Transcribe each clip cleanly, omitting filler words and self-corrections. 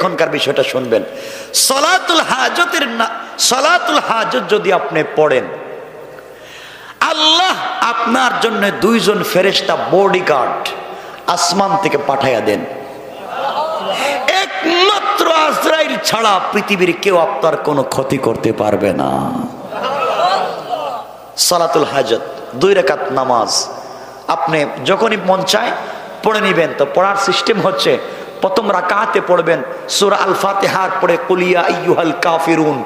এখনকার বিষয়টা শুনবেন। সলাতুল হাজত যদি আপনি পড়েন, আল্লাহ আপনার জন্য দুইজন ফেরেশতা বডিগার্ড আসমান থেকে পাঠাইয়া দেন। একমাত্র আজরাইল ছাড়া পৃথিবীর কেউ আপনার কোনো ক্ষতি করতে পারবে না। সালাতুল হাজত 2 রাকাত নামাজ আপনি যখনই মন চায় পড়ে নিবেন। তো পড়ার সিস্টেম হচ্ছে, প্রথম রাকাতে পড়বেন সূরা আল ফাতিহার পরে কুল ইয়া আইয়ুহাল কাফিরুন,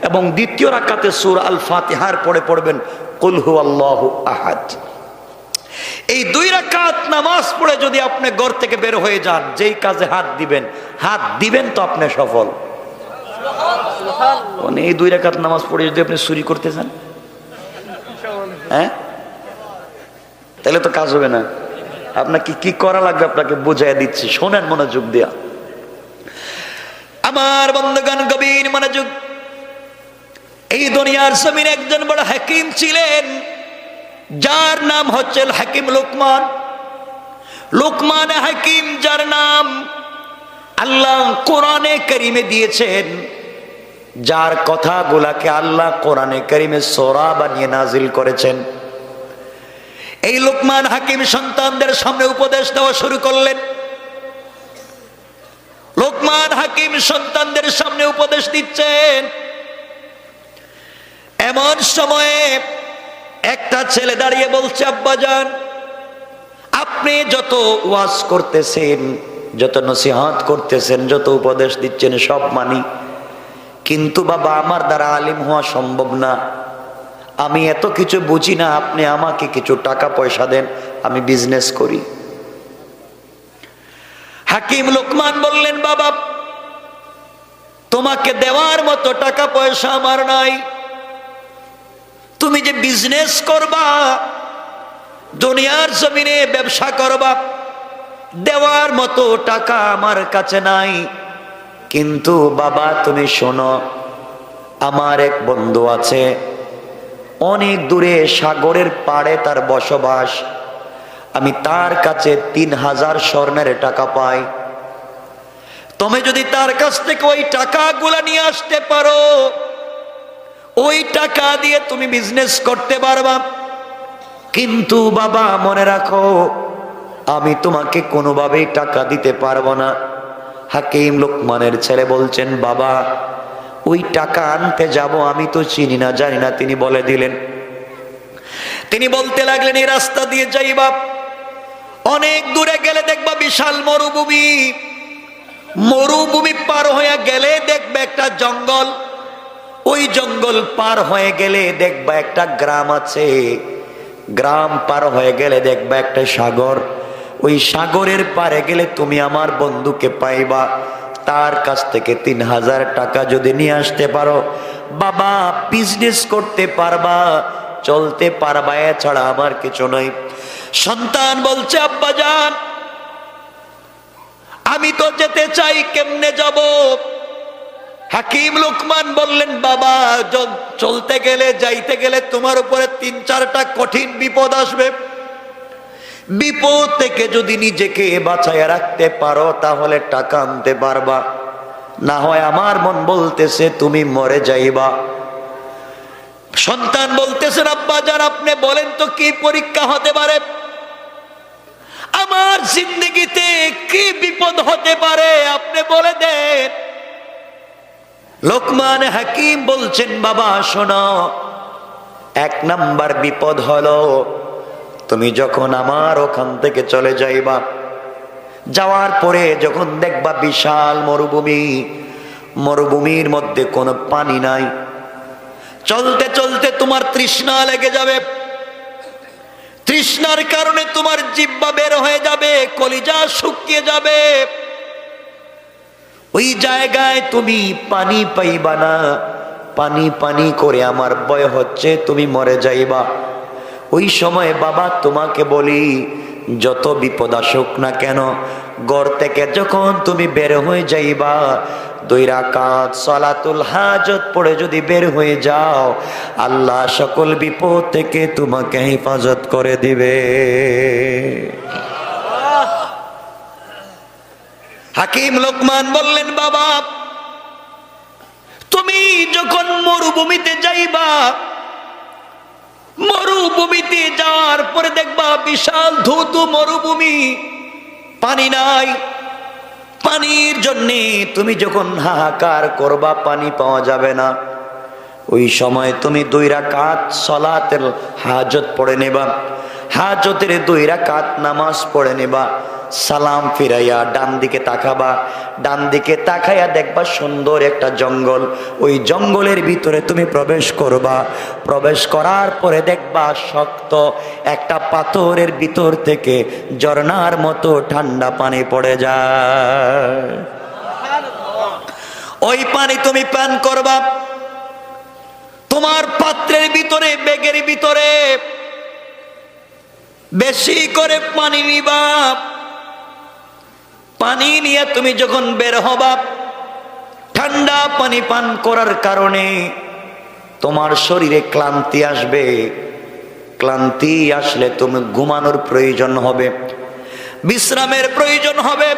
এবং দ্বিতীয় রাকাতে সূরা আল ফাতিহার পরে পড়বেন কুল হুয়াল্লাহু আহাদ। এই 2 রাকাত নামাজ পড়ে যদি আপনি ঘর থেকে বের হয়ে যান, যেই কাজে হাত দিবেন তো আপনি সফল। মানে এই 2 রাকাত নামাজ পড়ে যদি আপনি চুরি করতে চান, হ্যাঁ, তাহলে তো কাজ হবে না। আপনাকে কি করা লাগবে আপনাকে বুঝাইয়া দিচ্ছি, শোনেন মনোযোগ দিয়া। আমার বন্ধুগণ গভীর মনোযোগ। এই দুনিয়ার জমিনে একজন বড় হাকিম ছিলেন, যার নাম হচ্ছে হাকিম লোকমান। লোকমান হাকিম, যার নাম আল্লাহ কোরআনে কারিমে দিয়েছেন, যার কথাগুলাকে আল্লাহ কোরআনে কারিমে সূরা বানিয়ে নাজিল করেছেন। এই লোকমান হাকিম সন্তানদের সামনে উপদেশ দেওয়া শুরু করলেন। লোকমান হাকিম সন্তানদের সামনে উপদেশ দিচ্ছেন। এমন সময়ে একটা ছেলে দাঁড়িয়ে বলছে, আব্বাজান, আপনি যত ওয়াজ করতেছেন, যত নসিহত করতেছেন, যত উপদেশ দিচ্ছেন সব মানি, কিন্তু বাবা আমার দ্বারা আলিম হওয়া সম্ভব না, আমি এত কিছু বুঝি না, আপনি আমাকে কিছু টাকা পয়সা দেন, আমি বিজনেস করি। হাকিম লোকমান বললেন, বাবা তোমাকে দেওয়ার মতো টাকা পয়সা আমার নাই, তুমি যে বিজনেস করবা, দুনিয়ার জমিনে ব্যবসা করবা, দেওয়ার মতো টাকা আমার কাছে নাই। কিন্তু বাবা তুমি শোনো, আমার এক বন্ধু আছে, অনেক দূরে সাগরের পাড়ে তার বসবাস, আমি তার কাছে 3000 স্বর্ণের টাকা পাই। তুমি যদি তার কাছ থেকে ওই টাকাগুলা নিয়ে আসতে পারো, ওই টাকা দিয়ে তুমি বিজনেস করতে পারবা। কিন্তু বাবা মনে রাখো, আমি তোমাকে কোনোভাবেই টাকা দিতে পারবো না। হাকিম লোকমানের ছেলে বলছেন, বাবা ওই টাকা আনতে যাব, আমি তো চিনি না জানি না। তিনি বলে দিলেন, তিনি বলতে লাগলেন, এই রাস্তা দিয়ে যাইবা, অনেক দূরে গেলে দেখবা বিশাল মরুভূমি, মরুভূমি পার হয়ে গেলে দেখবে একটা জঙ্গল, ওই জঙ্গল পার হয়ে গেলে দেখবা একটা গ্রাম আছে, গ্রাম পার হয়ে গেলে দেখবা একটা সাগর, ওই সাগরের পারে গেলে তুমি আমার বন্ধুকে পাইবা। তার কাছ থেকে 3000 টাকা যদি নিয়ে আসতে পারো, বাবা বিজনেস করতে পারবা, চলতে পারবা, এছাড়া আমার কিছু নয়। সন্তান বলছে, আব্বাজান আমি তো যেতে চাই, কেমনে যাব? হাকিম লোকমান বললেন, বাবা চলতে গেলে, যাইতে গেলে তোমার উপরে 3-4টা কঠিন বিপদ আসবে। বিপদ থেকে যদি নিজেকে বাঁচাইয়া রাখতে পারো তাহলে টাকা আনতে পারবা, না হয় আমার মন বলতেছে তুমি মরে যাইবা। সন্তান বলতেছেন, আব্বাজান আপনি বলেন তো কি পরীক্ষা হতে পারে, আমার জিন্দগিতে কি বিপদ হতে পারে, আপনি বলে দেন। লোকমান হাকিম বলছেন, বাবা শোনো, 1 নাম্বার বিপদ হলো তুমি যখন আমার ওখান থেকে চলে যাইবা, যাওয়ার পরে যখন দেখবা বিশাল মরুভূমি, মরুভূমির মধ্যে কোনো পানি নাই, চলতে চলতে তোমার তৃষ্ণা লেগে যাবে, তৃষ্ণার কারণে তোমার জিহ্বা বের হয়ে যাবে, কলিজা শুকিয়ে যাবে, ওই জায়গায় তুমি পানি পাইবা না, পানি পানি করে আমার ভয় হচ্ছে তুমি মরে যাইবা। ওই সময় বাবা তোমাকে বলি, যত বিপদ আসুক না কেন, ঘর থেকে যখন তুমি বের হয়ে যাইবা, 2 রাকাত সালাতুল হাজত পড়ে যদি বের হয়ে যাও, আল্লাহ সকল বিপদ থেকে তোমাকে হেফাজত করে দিবে। হাকিম লোকমান বললেন, বাবা তুমি যখন মরুভূমিতে যাইবা, মরুভূমিতে যাওয়ার পরে দেখবা বিশাল ধৌত মরুভূমি, পানি নাই। পানির জন্যে তুমি যখন হাহাকার করবা, পানি পাওয়া যাবে না, ওই সময় তুমি 2 রাকাত সালাতের হাজত পড়ে নেবা। হাজতের 2 রাকাত নামাজ পড়ে নেবা। সালাম ফিরাইয়া ডান দিকে তাকাবা। ডান দিকে তাকাইয়া দেখবা সুন্দর একটা জঙ্গল। ওই জঙ্গলের ভিতরে তুমি প্রবেশ করবা। প্রবেশ করার পরে দেখবা শক্ত একটা পাথরের ভিতর থেকে ঝর্ণার মতো ঠান্ডা পানি পড়ে যায়। ওই পানি তুমি পান করবা। তোমার পাত্রের ভিতরে, ব্যাগের ভিতরে বেশি করে পানি নিবা। পানি নিয়ে তুমি যখন বের হবা, ঠান্ডা পানি পান করার কারণে তোমার শরীরে ক্লান্তি আসবে। ক্লান্তি আসলে তুমি ঘুমানোর প্রয়োজন হবে, বিশ্রামের প্রয়োজন হবে।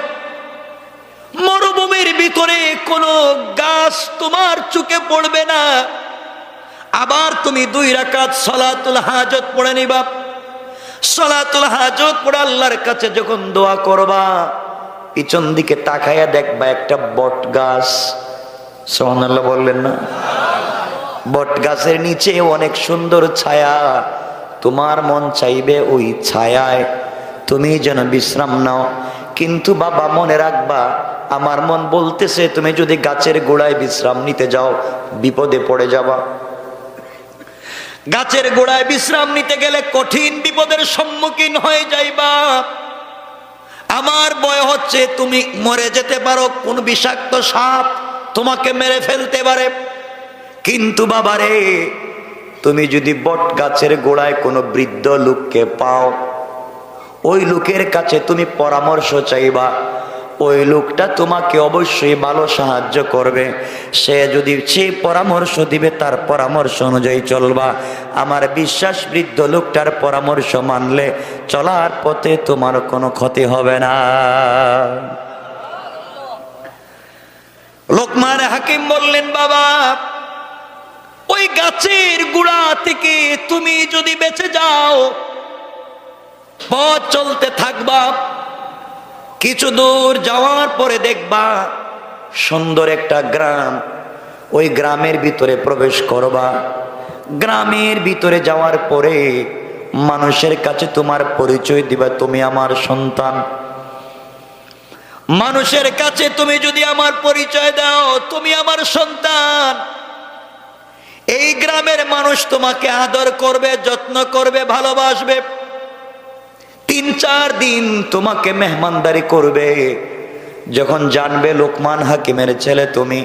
মরুভূমির ভিতরে কোনো গাছ তোমার চোখে পড়বে না। আবার তুমি 2 রাকাত সালাতুল হাজত পড়ে নিবা। সালাতুল হাজত পড়ে আল্লাহর কাছে যখন দোয়া করবা, পিছন দিকে তাকাইয়া দেখবা একটা বট গাছ। সুবহানাল্লাহ বললেন না? বট গাছের নিচে অনেক সুন্দর ছায়া। তোমার মন চাইবে ওই ছায়ায় তুমি যেন বিশ্রাম নাও। কিন্তু বাবা মনে রাখবা, আমার মন বলতেছে তুমি যদি গাছের গোড়ায় বিশ্রাম নিতে যাও, বিপদে পড়ে যাবা। গাছের গোড়ায় বিশ্রাম নিতে গেলে কঠিন বিপদের সম্মুখীন হয়ে যাইবা। আমার ভয় হচ্ছে তুমি মরে যেতে পারো, কোন বিষাক্ত সাপ তোমাকে মেরে ফেলতে পারে। কিন্তু বাবারে, তুমি যদি বট গাছের গোড়ায় কোনো বৃদ্ধ লোককে পাও, ওই লোকের কাছে তুমি পরামর্শ চাইবা। ওই লোকটা তোমাকে অবশ্যই ভালো সাহায্য করবে। সে যদি সে পরামর্শ দিবে, তার পরামর্শ অনুযায়ী চলবা। আমার বিশ্বাস, বৃদ্ধ লোকটার পরামর্শ মানলে চলার পথে তোমার কোনো ক্ষতি হবে না। লোকমান হাকিম বললেন, বাবা ওই গাছের গোড়া থেকে তুমি যদি বেঁচে যাও, পথ চলতে থাকবা। কিছু দূর যাওয়ার পরে দেখবা সুন্দর একটা গ্রাম। ওই গ্রামের ভিতরে প্রবেশ করবা। গ্রামের ভিতরে যাওয়ার পরে মানুষের কাছে তোমার পরিচয় দিবা, তুমি আমার সন্তান। মানুষের কাছে তুমি যদি আমার পরিচয় দাও, তুমি আমার সন্তান, এই গ্রামের মানুষ তোমাকে আদর করবে, যত্ন করবে, ভালোবাসবে। 3-4 দিন তোমাকে মেহমানদারি করবে। যখন জানবে লোকমান হাকিমের ছেলে তুমি,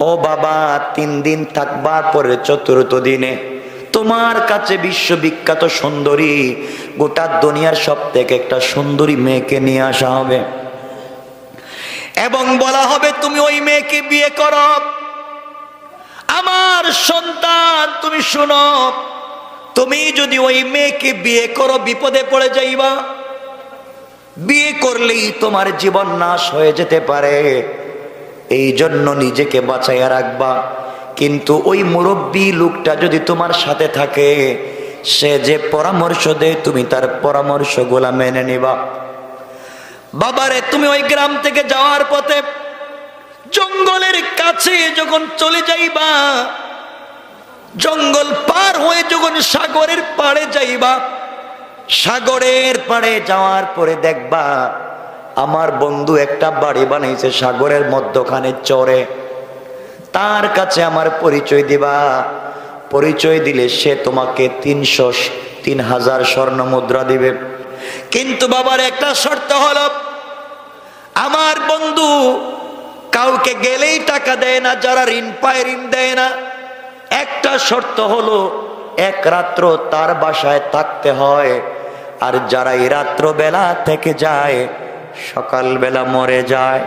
ও বাবা 3 দিন থাকবার পরে 4th দিনে তোমার কাছে বিশ্ববিখ্যাত সুন্দরী, গোটা দুনিয়ার সব থেকে একটা সুন্দরী মেয়েকে নিয়ে আসা হবে এবং বলা হবে তুমি ওই মেয়েকে বিয়ে করো। আমার সন্তান তুমি শোনো, তুমি যদি ওই মেয়েকে বিয়ে করো বিপদে পড়ে যাইবা। বিয়ে করলেই তোমার জীবন নাশ হয়ে যেতে পারে, এই জন্য নিজেকে বাঁচাইয়া রাখবা। কিন্তু ওই মুরব্বী লোকটা যদি তোমার সাথে থাকে, সে যে পরামর্শ দেয় তুমি তার পরামর্শগুলা মেনে নিবা। বাবারে, তুমি ওই গ্রাম থেকে যাওয়ার পথে জঙ্গলের কাছে যখন চলে যাইবা, জঙ্গল পার হয়ে যখন সাগরের পাড়ে যাইবা, সাগরের পাড়ে যাওয়ার পরে দেখবা আমার বন্ধু একটা বাড়ি বানাইছে সাগরের মধ্যখানে চরে। তার কাছে আমার পরিচয় দিবা। পরিচয় দিলে সে তোমাকে 3,000 স্বর্ণ মুদ্রা দিবে। কিন্তু বাবার একটা শর্ত হলো, আমার বন্ধু কাউকে গেলেই টাকা দেয় না, যারা ঋণ পায় ঋণ দেয় না। একটা শর্ত হলো, 1 রাত্র তার বাসায় থাকতে হয়। আর যারা এই রাত্র বেলা থেকে যায়, সকালবেলা মরে যায়।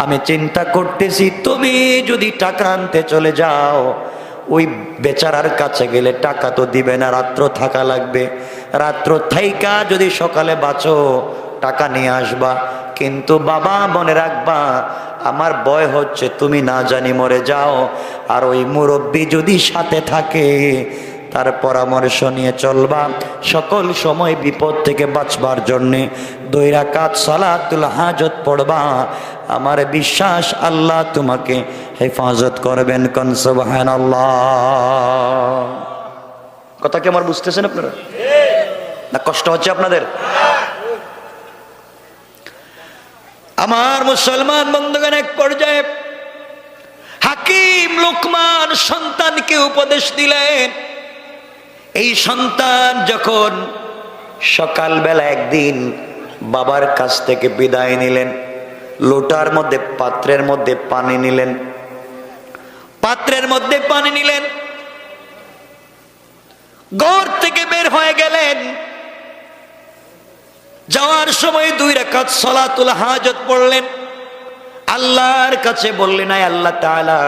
আমি চিন্তা করতেছি, তুমি যদি টাকা আনতে চলে যাও, ওই বেচারার কাছে গেলে টাকা তো দিবে না, রাত্র থাকা লাগবে। রাত্র থাইকা যদি সকালে বাঁচো, টাকা নিয়ে আসবা, কিন্তু বাবা মনে রাখবা আমার ভয় হচ্ছে তুমি না জানি মরে যাও, আর ওই মুরব্বী যদি সাথে থাকে তার পরামর্শ নিয়ে চলবা, সকল সময় বিপদ থেকে বাঁচবার জন্যে 2 রাকাত সালাতুল হাজত পড়বা। আমার বিশ্বাস আল্লাহ তোমাকে হেফাজত করবেন। কোন সুবহানাল্লাহ। কথা কি আমার বুঝতেছেন আপনারা? না কষ্ট হচ্ছে আপনাদের? আমার মুসলমান বন্ধুগণ, এক পর্যায়ে হাকিম লোকমান সন্তানকে উপদেশ দিলেন। এই সন্তান যখন সকালবেলা একদিন বাবার কাছ থেকে বিদায় নিলেন, লোটার মধ্যে পাত্রের মধ্যে পানি নিলেন, ঘর থেকে বের হয়ে গেলেন। যাওয়ার সময় 2 রাকাত সালাতুল হাজত পড়লেন। আল্লাহর কাছে বললেন, আয় আল্লাহ তাআলা,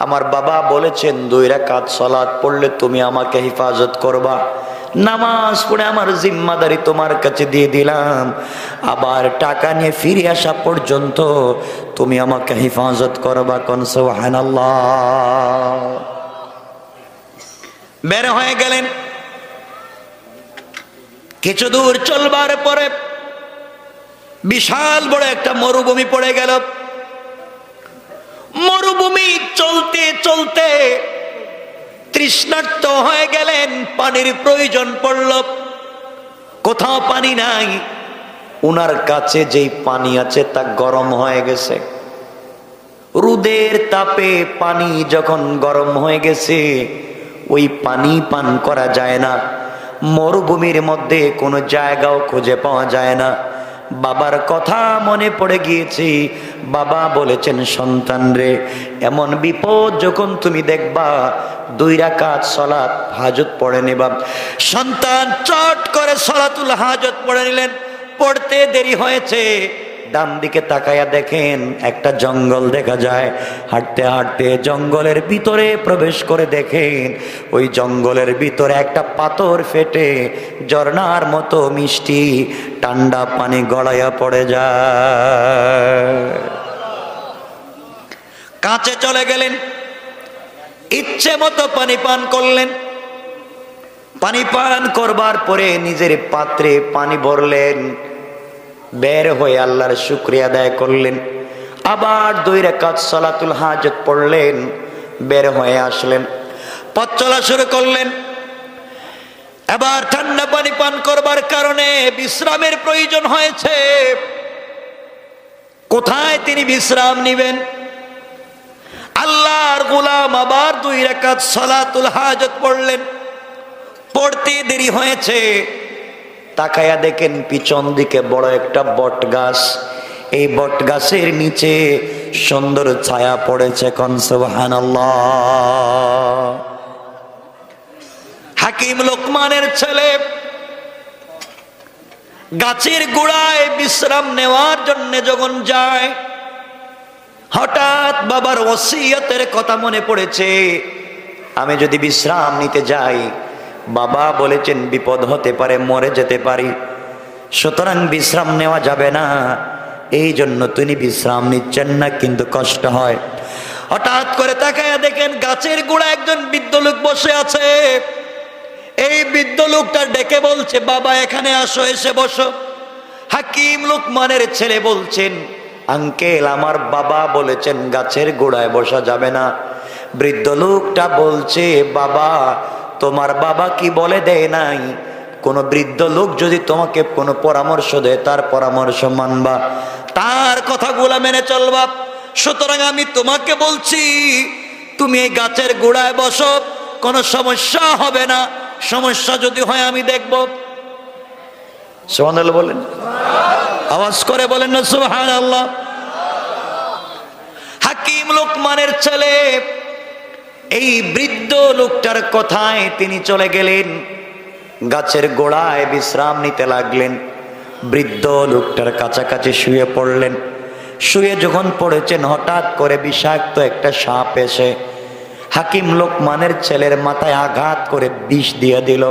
আমার বাবা বলেছেন 2 রাকাত সালাত পড়লে তুমি আমাকে হেফাজত করবা। নামাজ পড়ে আমার জিম্মাদারি তোমার কাছে দিয়ে দিলাম, আবার টাকা নিয়ে ফিরে আসা পর্যন্ত তুমি আমাকে হেফাজত করবা। কোন সুবহানাল্লাহ। বের হয়ে গেলেন। কিছু দূর চলবার পরে বিশাল বড় একটা মরুভূমি পড়ে গেল। মরুভূমি চলতে চলতে তৃষ্ণার্ত হয়ে গেলেন, পানির প্রয়োজন পড়ল। কোথাও পানি নাই, উনার কাছে যেই পানি আছে তা গরম হয়ে গেছে। রোদের তাপে পানি যখন গরম হয়ে গেছে, ওই পানি পান করা যায় না। মরুভূমির মধ্যে কোনো জায়গাও খুঁজে পাওয়া যায় না। বাবার কথা মনে পড়ে গিয়েছে। বাবা বলেছেন, সন্তান রে, এমন বিপদ যখন তুমি দেখবা 2 রাকাত সালাত হাজত পড়ে নেবা। সন্তান চট করে সালাতুল হাজত পড়ে নিলেন। পড়তে দেরি হয়েছে, ডান দিকে তাকায়া দেখেন একটা জঙ্গল দেখা যায়। হাঁটতে হাঁটতে জঙ্গলের ভিতরে প্রবেশ করে দেখেন ওই জঙ্গলের ভিতরে একটা পাথর ফেটে ঝর্ণার মতো মিষ্টি ঠান্ডা পানি গড়াইয়া পড়ে যায়। কাছে চলে গেলেন, ইচ্ছে মতো পানি পান করলেন। পানি পান করবার পরে নিজের পাত্রে পানি ভরলেন। বের হয়ে আল্লাহর শুকরিয়া আদায় করলেন। আবার 2 রাকাত সালাতুল হাজত পড়লেন। বের হয়ে আসলেন, পথ চলা শুরু করলেন। এবার ঠান্ডা পানি পান করবার কারণে বিশ্রামের প্রয়োজন হয়েছে। কোথায় তিনি বিশ্রাম নিবেন? আল্লাহর গোলাম আবার 2 রাকাত সালাতুল হাজত পড়লেন। পড়তে দেরি হয়েছে, তাকায়া দেখেন পিছন দিকে বড় একটা বট গাছ। এই বট গাছের নিচে সুন্দর ছায়া পড়েছে। কোন সুবহানাল্লাহ। হাকিম লোকমানের ছেলে গাছের গোড়ায় বিশ্রাম নেওয়ার জন্য যখন যায়, হঠাৎ বাবার ওসিয়তের কথা মনে পড়েছে। আমি যদি বিশ্রাম নিতে যাই, বাবা বলেছেন বিপদ হতে পারে, মরে যেতে পারি, সুতরাং বিশ্রাম নেওয়া যাবে না। এই জন্য তিনি বিশ্রাম নিচ্ছেন না, কিন্তু কষ্ট হয়। হঠাৎ করে তাকায়া দেখেন গাছের গোড়ায় একজন বৃদ্ধ লোক বসে আছে। এই বৃদ্ধ লোকটা ডেকে বলছে, বাবা এখানে আসো, এসে বসো। হাকিম লোকমানের ছেলে বলছেন, আঙ্কেল আমার বাবা বলেছেন গাছের গোড়ায় বসা যাবে না। বৃদ্ধ লোকটা বলছে, বাবা তোমার বাবা কি বলে দেয় নাই? কোন বৃদ্ধ লোক যদি তোমাকে কোনো পরামর্শ দেয় তার পরামর্শ মানবা, তার কথাগুলা মেনে চলবা। সুতরাং আমি তোমাকে বলছি তুমি এই গাছের গোড়ায় বসো, কোনো সমস্যা হবে না। সমস্যা যদি হয় আমি দেখব। সুবহানাল্লাহ বলেন, আওয়াজ করে বলেন না সুবহানাল্লাহ। হাকিম লোকমানের ছেলে এই বৃদ্ধ লোকটার কথায় তিনি চলে গেলেন, গাছের গোড়ায় বিশ্রাম নিতে লাগলেন। বৃদ্ধ লোকটার কাছাকাছি শুয়ে পড়লেন। শুয়ে যখন পড়েছেন, হঠাৎ করে বিষাক্ত একটা সাপ এসে হাকিম লোকমানের ছেলের মাথায় আঘাত করে বিষ দিয়ে দিল।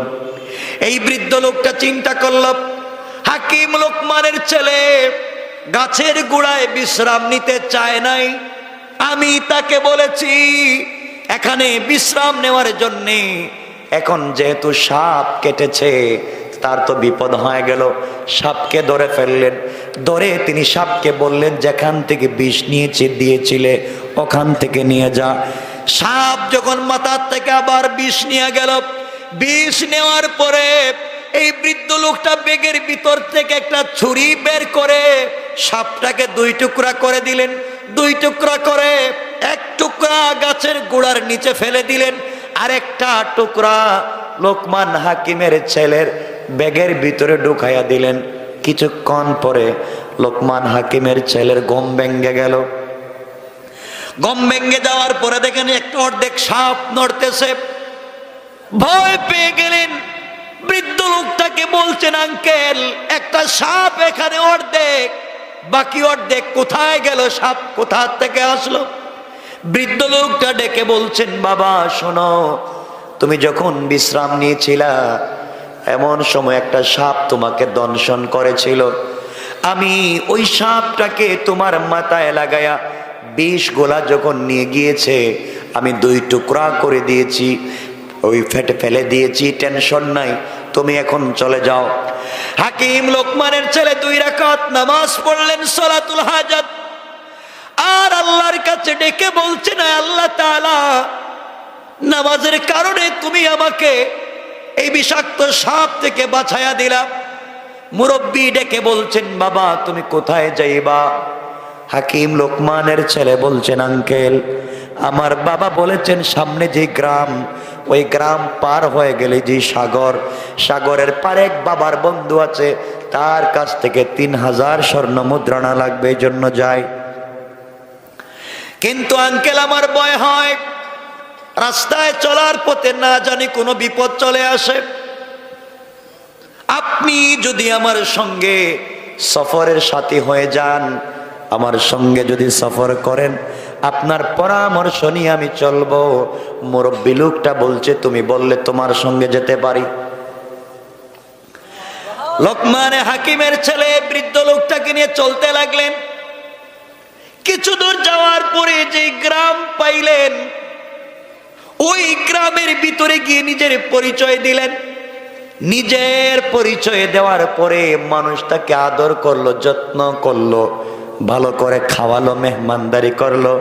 এই বৃদ্ধ লোকটা চিন্তা করল, হাকিম লোকমানের ছেলে গাছের গোড়ায় বিশ্রাম নিতে চায় নাই। আমি তাকে বলেছি এখানে বিশ্রাম নেওয়ার জন্যে, এখন যেহেতু সাপ কেটেছে তার তো বিপদ হয়ে গেল। সাপকে ধরে ফেললেন, ধরে তিনি সাপকে বললেন যেখান থেকে বিষ নিয়েছে দিয়েছিলে ওখান থেকে নিয়ে যা। সাপ যখন মাথার থেকে আবার বিষ নিয়ে গেল, বিষ নেওয়ার পরে এই বৃদ্ধ লোকটা বেগের ভিতর থেকে একটা ছুরি বের করে সাপটাকে দুই টুকরা করে দিলেন। দুই টুকরা করে এক টুকরা গাছের গোড়ার নিচে ফেলে দিলেন, আর একটা টুকরা লোকমান হাকিমের ছেলের ব্যাগের ভিতরে ঢুকাইয়া দিলেন। কিছুক্ষণ পরে লোকমান হাকিমের ছেলের ঘুম ভেঙে গেল। ঘুম ভেঙে যাওয়ার পরে দেখেন একটা অর্ধেক সাপ নড়তেছে। ভয় পেয়ে গেলেন, বৃদ্ধ লোকটাকে বলছেন আঙ্কেল একটা সাপ এখানে অর্ধেক, বাকি অর্ধেক কোথায় গেল, সাপ কোথা থেকে আসলো? বৃদ্ধ লোকটা ডেকে বলছেন বাবা শোনো, তুমি যখন বিশ্রাম নিয়েছিলা এমন সময় একটা সাপ তোমাকে দংশন করেছিল। আমি ওই সাপটাকে তোমার মাথায় লাগায়া বিষ গোলা যখন নিয়ে গিয়েছে আমি দুই টুকরা করে দিয়েছি, ওই ফেটে ফেলে দিয়েছি, টেনশন নাই, তুমি এখন চলে যাও। হাকিম লোকমানের ছেলে 2 রাকাত নামাজ পড়লেন সালাতুল হাজাত, আর আল্লাহর কাছে ডেকে বলছেন আল্লাহ তাআলা নামাজের কারণে তুমি আমাকে এই বিষাক্ত সাপ থেকে বাঁচায়া দিলা। মুরব্বী ডেকে বলছেন বাবা তুমি কোথায় যাইবা? হাকিম লোকমানের ছেলে বলছেন আঙ্কেল আমার বাবা বলেছেন সামনে যে গ্রাম, ওই গ্রাম পার হয়ে গেলে যে সাগর, সাগরের পারে এক বাবার বন্ধু আছে, তার কাছ থেকে 3000 স্বর্ণ মুদ্রা লাগবে, এই জন্য যাই। কিন্তু আঙ্কেল আমার ভয় হয়, রাস্তায় চলার পথে না জানি কোনো বিপদ চলে আসে। আপনি যদি আমার সঙ্গে সফরের সাথী হয়ে যান, আমার সঙ্গে যদি সফর করেন, আপনার পরামর্শ নিয়ে আমি চলবো। মুরব্বী লোকটা বলছে তুমি বললে তোমার সঙ্গে যেতে পারি। লোকমান হাকিমের ছেলে বৃদ্ধ লোকটাকে নিয়ে চলতে লাগলেন। কিছু দূর যাওয়ার পরে যে গ্রাম পাইলেন, ওই গ্রামের ভিতরে গিয়ে নিজের পরিচয় দিলেন। নিজের পরিচয় দেওয়ার পরে মানুষ তাকে আদর করলো, যত্ন করলো, ভালো করে খাওয়ালো, মেহমানদারি করলো।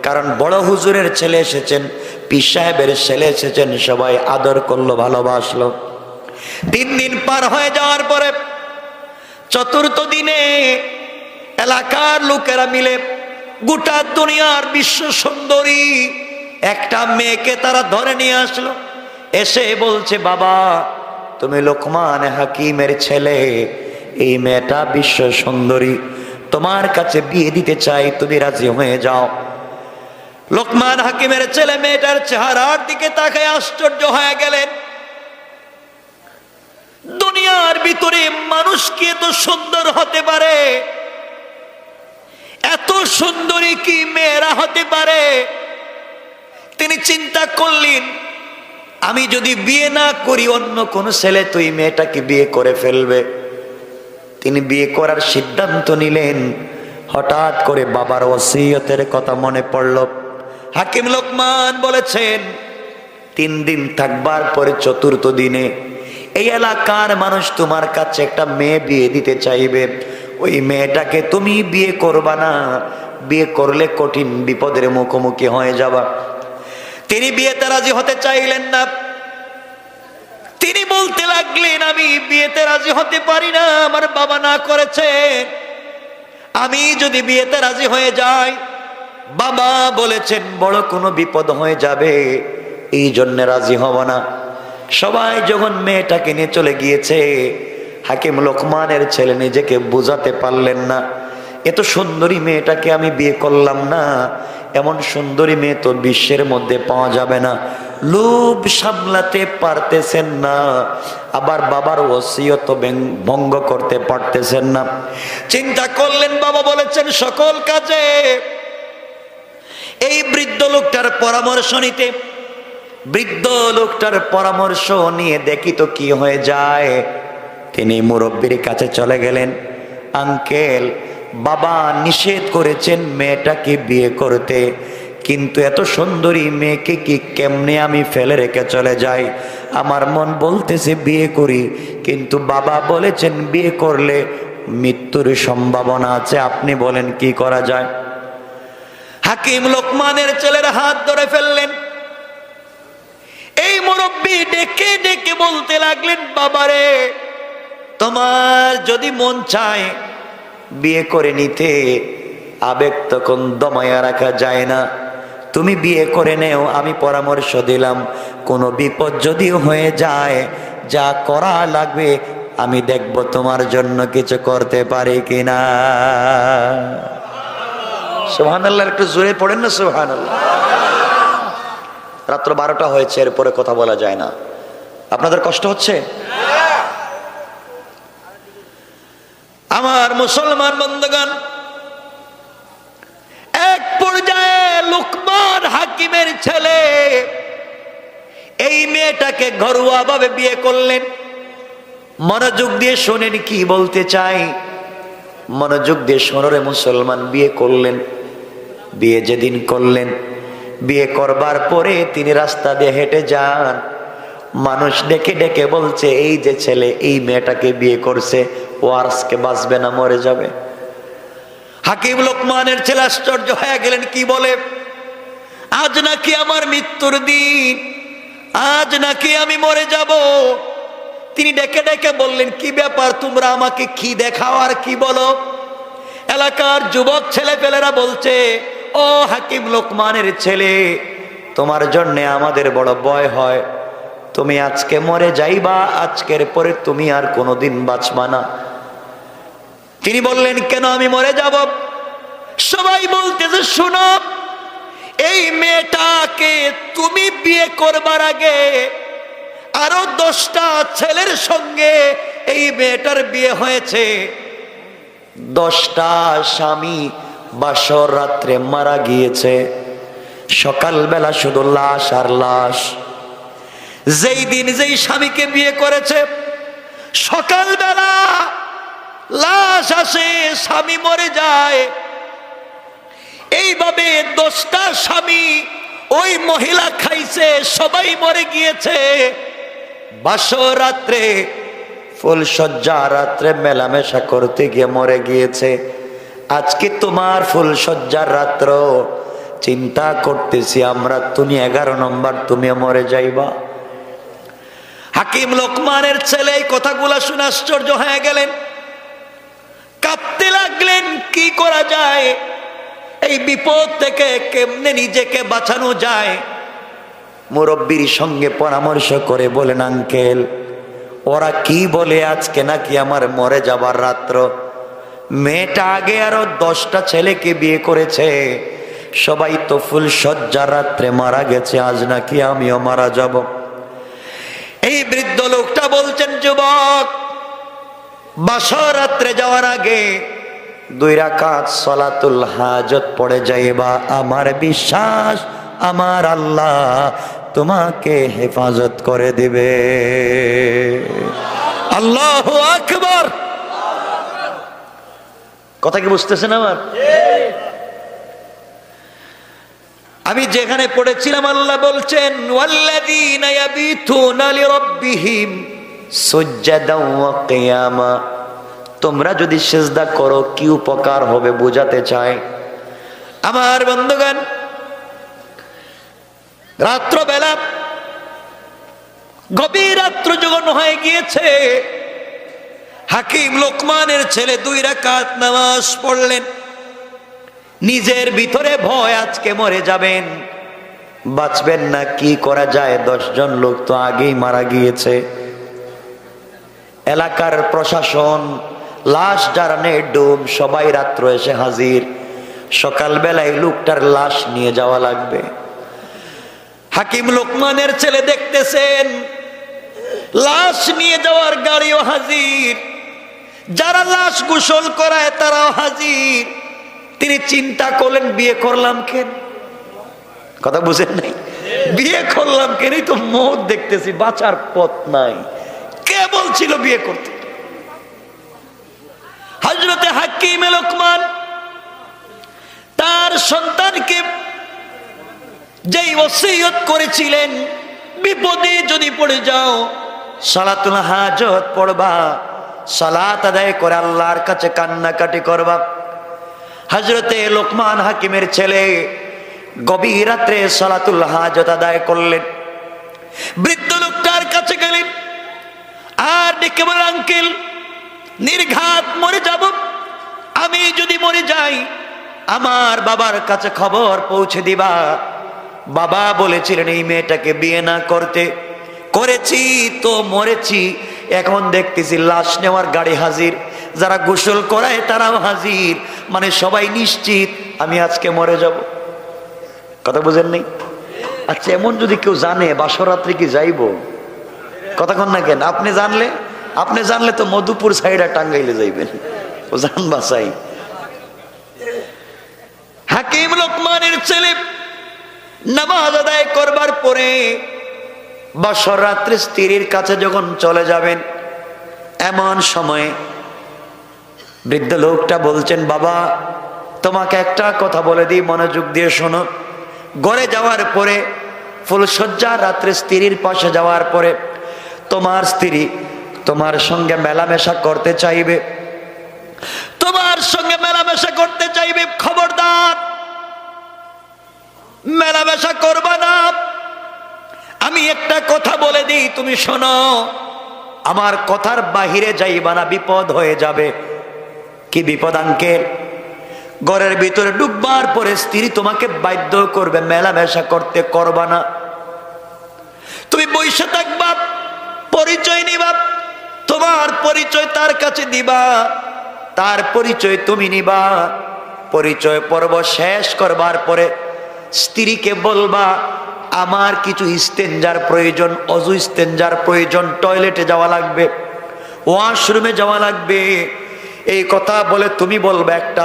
কারণ বড় হুজুরের ছেলে এসেছেন, পীর সাহেবের ছেলে এসেছেন, সবাই আদর করলো, ভালোবাসলো। 3 দিন পার হয়ে যাওয়ার পরে 4র্থ দিনে এলাকার লোকেরা মিলে গোটা দুনিয়ার বিশ্ব সুন্দরী একটা মেয়েকে তারা ধরে নিয়ে আসলো। এসে বলছে বাবা তুমি লোকমান হাকিমের ছেলে, এই মেয়েটা বিশ্ব সুন্দরী, তোমার কাছে বিয়ে দিতে চাই, তুমি রাজি হয়ে যাও। লোকমান হাকিমের ছেলে মেয়েটার চেহারার দিকে তাকায় আশ্চর্য হয়ে গেলেন। দুনিয়ার ভিতরে মানুষ কি এত সুন্দর হতে পারে? এত সুন্দরী কি মেয়েরা হতে পারে? তিনি চিন্তা করলেন আমি যদি বিয়ে না করি অন্য কোন ছেলে তো এই মেয়েটাকে বিয়ে করে ফেলবে। তিনি বিয়ে করার সিদ্ধান্ত নিলেন। হঠাৎ করে বাবার ওসিয়তের কথা মনে পড়ল। হাকিম লোকমান বলেছেন 3 দিন থাকবার পরে 4র্থ দিনে এই এলাকার মানুষ তোমার কাছে একটা মেয়ে বিয়ে দিতে চাইবে। ওই মেয়েটাকে তুমি বিয়ে করবা না, বিয়ে করলে কঠিন বিপদের মুখোমুখি হয়ে যাবা। তিনি বিয়েতে রাজি হতে চাইলেন না। তিনি বলতে লাগলেন আমি বিয়েতে রাজি হতে পারি না, আমার বাবা না করেছে। আমি যদি বিয়েতে রাজি হয়ে যাই, বাবা বলেছেন বড় কোনো বিপদ হয়ে যাবে, এই জন্য রাজি হব না। সবাই যখন মেয়েটাকে নিয়ে চলে গিয়েছে, হাকিম লোকমানের ছেলে নিজেকে বোঝাতে পারলেন না। এত সুন্দরী মেয়েটাকে আমি বিয়ে করলাম না, এমন সুন্দরী মেয়ে তো বিশ্বের মধ্যে পাওয়া যাবে না। লোভ সামলাতে পারতেছেন না, আবার বাবার ওসিয়ত ভঙ্গ করতে পারতেছেন না। চিন্তা করলেন, বাবা বলেছেন সকল কাজে এই বৃদ্ধ লোকটার পরামর্শ নিতে। বৃদ্ধ লোকটার পরামর্শ নিয়ে দেখি তো কি হয়ে যায়। তিনি মুরব্বির কাছে চলে গেলেন। আঙ্কেল, বাবা নিষেধ করেছেন মেয়েটাকে বিয়ে করতে, কিন্তু এত সুন্দরী মেয়েকে কি কেমনে আমি ফেলে রেখে চলে যাই? আমার মন বলতেছে বিয়ে করি, কিন্তু বাবা বলেছেন বিয়ে করলে মৃত্যুর সম্ভাবনা আছে। আপনি বলেন কি করা যায়? হাকিম লোকমানের ছেলের হাত ধরে ফেললেন। এই মুরব্বী ডেকে ডেকে বলতে লাগলেন, বাবারে, তোমার যদি মন চায় বিয়ে করে নিতে, আবেগ তখন দমায়া রাখা যায় না, তুমি বিয়ে করে নেও। আমি পরামর্শ দিলাম, কোনো বিপদ যদি হয়ে যায়, যা করা লাগবে আমি দেখব তোমার জন্য কিছু করতে পারি কিনা। সুবহানাল্লাহ, একটু জোরে পড়েন না সুবহানাল্লাহ। রাত্র 12টা হয়েছে, এরপরে কথা বলা যায় না। আপনাদের কষ্ট হচ্ছে? আমার মুসলমান বন্ধুগণ, এক পর্যায়ে লোকমান হাকিমের ছেলে এই মেয়েটাকে ঘরোয়া ভাবে বিয়ে করলেন। মনোযোগ দিয়ে শোনেন কি বলতে চাই, মনোযোগ দিয়ে শোনরে মুসলমান। বিয়ে করলেন। বিয়ে যেদিন করলেন, বিয়ে করবার পরে তিনি রাস্তা দিয়ে হেঁটে যান। মানুষ ডেকে ডেকে বলছে, এই যে ছেলে এই মেয়েটাকে বিয়ে করছে, ও আজকে বাঁচবে না, মরে যাবে। হাকিম লোকমানের ছেলে আশ্চর্য হয়ে গেলেন, কি বলে? আজ নাকি আমার মৃত্যুর দিন, আজ নাকি আমি মরে যাব। তিনি ডেকে ডেকে বললেন, কি ব্যাপার, তোমরা আমাকে কি দেখাও আর কি বলো? এলাকার যুবক ছেলে পেলেরা বলছে, ও হাকিম লোকমানের ছেলে, তোমার জন্য আমাদের বড় ভয় হয়, তুমি আজকে মরে যাইবা, আজকের পরে তুমি আর কোনোদিন বাঁচবা না। তিনি বললেন, কেন আমি মরে যাব? সবাই বলতেছে, শোনো, এই মেয়েটাকে তুমি বিয়ে করবার আগে আরো 10টা ছেলের সঙ্গে এই মেয়েটার বিয়ে হয়েছে। 10টা স্বামী বাসর রাত্রে মারা গিয়েছে। সকালবেলা শুধু লাশ আর লাশ। যেই দিন যেই স্বামীকে বিয়ে করেছে, সকালবেলা লাশ আসে, স্বামী মরে যায়। এইভাবে 10টা স্বামী ওই মহিলা খাইছে, সবাই মরে গিয়েছে। বাসর রাত্রে ফুলসজ্জা রাত্রে মেলামেশা করতে গিয়ে মরে গিয়েছে। আজকে তোমার ফুলসজ্জার রাত্র, চিন্তা করতেছি আমরা, তুমি 11 নম্বর, তুমি মরে যাইবা। হাকিম লোকমানের ছেলে এই কথাগুলা শুনে আশ্চর্য হয়ে গেলেন, কাঁদতে লাগলেন, কি করা যায়? এই বিপদ থেকে কেমনে নিজেকে বাঁচানো যায়? মুরব্বির সঙ্গে পরামর্শ করে বলেন, আঙ্কেল, ওরা কি বলে আজকে নাকি আমার মরে যাবার রাত্র। মেয়েটা আগে আরো 10টা ছেলেকে বিয়ে করেছে, সবাই তো ফুলসজ্জার রাত্রে মারা গেছে, আজ নাকি আমিও মারা যাব। এই বৃদ্ধ লোকটা বলছেন, যুবক, বাসর রাত্রে যাওয়ার আগে 2 রাকাত সালাতুল হাজত পড়ে যাইবা। আমার বিশ্বাস, আমার আল্লাহ তোমাকে হেফাজত করে দিবে। আল্লাহু আকবার। কথা কি বুঝতেছেন আমার? আমি যেখানে পড়েছিলাম, আল্লাহ বলছেন, ওয়াল্লাযীনা ইয়াবিতুনা লিরাব্বিহিম সুজদান ওয়া কিয়ামা। তোমরা যদি সিজদা করো কি উপকার হবে বোঝাতে চাই। আমার বন্ধুগণ, রাত্রবেলা গভীর রাত্র যখন হয়ে গিয়েছে, হাকিম লোকমানের ছেলে 2 রাকাত নামাজ পড়লেন। নিজের ভিতরে ভয়, আজকে মরে যাবেন, বাঁচবেন না, কি করা যায়? 10 জন লোক তো আগেই মারা গিয়েছে। এলাকার প্রশাসন, লাশ যারা ডুব, সবাই রাত্র এসে হাজির। সকালবেলায় লোকটার লাশ নিয়ে যাওয়া লাগবে। হাকিম লোকমানের ছেলে দেখতেছেন লাশ নিয়ে যাওয়ার গাড়িও হাজির, যারা লাশ গোসল করায় তারাও হাজির। তিনি চিন্তা করলেন, বিয়ে করলাম কেন? কথা বুঝেন নাই? বিয়ে করলাম কেন? তো মৌত দেখতেছি, বাঁচার পথ নাই। কে বলছিল বিয়ে করতে? হযরতে হাকিম লোকমান তার সন্তানকে যেই ওসিয়ত করেছিলেন, বিপদে যদি পড়ে যাও সালাতুল হাজত পড়বা, সালাত আদায় করে আল্লাহর কাছে কান্নাকাটি করবা। হযরতে লোকমান হাকিমের ছেলে গভীর রাত্রে সালাতুল হাজত আদায় করলেন। বৃদ্ধ লোকটার কাছে গেলেন আর ডেকে বলেন, আঙ্কেল নির্ঘাত মরে যাব, আমি যদি মরে যাই আমার বাবার কাছে খবর পৌঁছে দিবা। বাবা বলেছিলেন এই মেয়েটাকে বিয়ে না করতে, করেছি তো মরেছি, এখন দেখতেছি লাশ নেওয়ার গাড়ি হাজির, যারা গোসল করায় তারাও হাজির, মানে সবাই নিশ্চিত আমি আজকে মরে যাব। কথা বুঝেন নাই? আচ্ছা এমন যদি কেউ জানে বাসরাত্রি কি যাইব? কথা কন না কেন? আপনি জানলে তো মধুপুর সাইডা টাঙ্গাইলে যাইবেন, ও জান বাসাই। হাকিম লোকমানের ছেলে নামাজ আদায় করবার পরে বছর রাত্রে স্ত্রীর কাছে যখন চলে যাবেন, এমন সময় বৃদ্ধ লোকটা বলছেন, বাবা তোমাকে একটা কথা বলে দিই, মনোযোগ দিয়ে শোনো। ঘরে যাওয়ার পরে ফুলশয্যা রাত্রে স্ত্রীর পাশে যাওয়ার পরে তোমার স্ত্রী তোমার সঙ্গে মেলামেশা করতে চাইবে, তোমার সঙ্গে মেলামেশা করতে চাইবে, খবরদার মেলামেশা করবা না। আমি একটা কথা বলে দিই, তুমি শোনো, আমার কথার বাহিরে যাইবা না, বিপদ হয়ে যাবে। কি বিপদ আঙ্কেল? ঘরের ভিতরে ঢুকবার পরে স্ত্রী তোমাকে বাধ্য করবে মেলামেশা করতে, করবা না। তুমি বসে থাকবা, পরিচয় নিবা, তোমার পরিচয় তার কাছে দিবা, তার পরিচয় তুমি নিবা। পরিচয় পর্ব শেষ করবার পরে স্ত্রীকে বলবা আমার কিছু ইস্তেঞ্জার প্রয়োজন, অজু ইস্তেঞ্জার প্রয়োজন, টয়লেটে যাওয়া লাগবে, ওয়াশরুমে যাওয়া লাগবে। এই কথা বলে তুমি বলবে একটা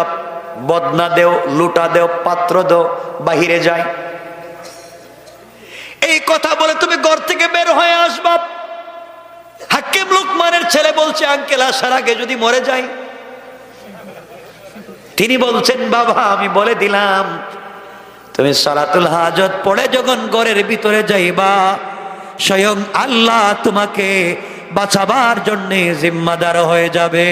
বদনা দেও, লুটা দেও, পাত্র দেও, বাহিরে যাই। এই কথা বলে তুমি ঘর থেকে বের হয়ে আসবা। হাকিম লোকমানের ছেলে বলছে, আঙ্কেল আসার আগে যদি মরে যাই? তিনি বলছেন, বাবা আমি বলে দিলাম, তুমি সালাতুল হাজত পড়ে যখন ঘরের ভিতরে যাইবা, স্বয়ং আল্লাহ তোমাকে বাঁচাবার জন্য জিম্মাদার হয়ে যাবে।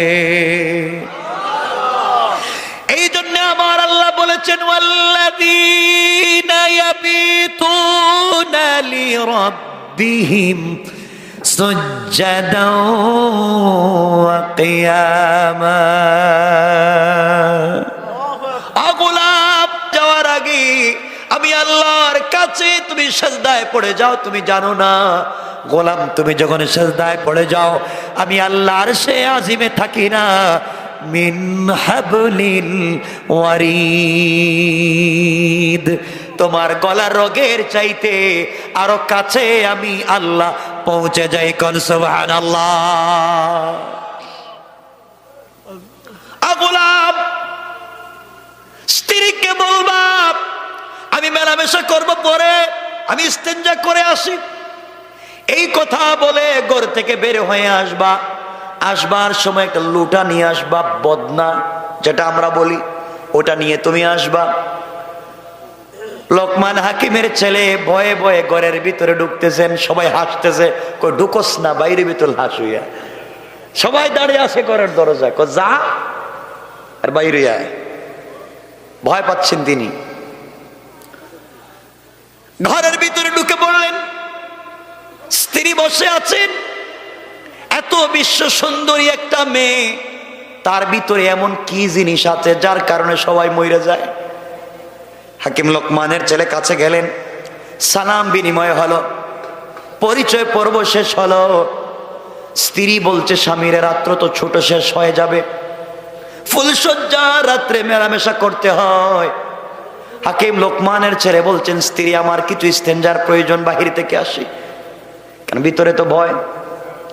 এই জন্য আমার আল্লাহ বলেছেন, ওয়াল্লাযীনা ইয়াবিতুনা লিরাব্বিহিম সুজদাও ওয়া কিয়ামা। গোলাপ যাওয়ার আগে আমি আল্লাহর কাছে তুমি সিজদায় পড়ে যাও। তুমি জানো না গোলাম, তুমি যখন সিজদায় পড়ে যাও আমি আল্লাহর সে আজিমে থাকি না, মিন হাবলিল ওয়ারিদ, তোমার গলার রগের চাইতে আরো কাছে আমি আল্লাহ পৌঁছে যাই। কোন সুবহানাল্লাহ। গোলাম স্ত্রীকে বলবা আমি মেলামেশা করব, পরে আমি ইস্তেঞ্জা করে আসি। এই কথা বলে ঘর থেকে বের হয়ে আসবা। আসবার সময় একটা লুটা নিয়ে আসবা, বদনা যেটা আমরা বলি, ওটা নিয়ে তুমি আসবা। লোকমান হাকিমের ছেলে ভয়ে ভয়ে ঘরের ভিতরে ঢুকতেছেন, সবাই হাসতেছে, কই ঢুকোস না, বাইরে ভিতর হাস হইয়া। সবাই দাঁড়িয়ে আছে ঘরের দরজায়, কই যা আর বাইরে আয়। ভয় পাচ্ছেন তিনি। ঘরের ভিতরে ঢুকে পড়লেন, স্ত্রী বসে আছেন, এত বিশ্ব সুন্দরী একটা মেয়ে, তার ভিতরে এমন কি জিনিস আছে যার কারণে সবাই মরে যায়। হাকিম লোকমানের ছেলে কাছে গেলেন, সালাম বিনিময় হলো, পরিচয় পর্ব শেষ হলো। স্ত্রী বলছে, স্বামীর রাত্র তো ছোট, শেষ হয়ে যাবে, ফুলশয্যা রাত্রে মেলামেশা করতে হয়। হাকিম লোকমানের ছেলে বলছেন, স্ত্রী আমার কিছু ইস্তেঞ্জার প্রয়োজন, বাহির থেকে আসি। কেন? ভিতরে তো ভয়।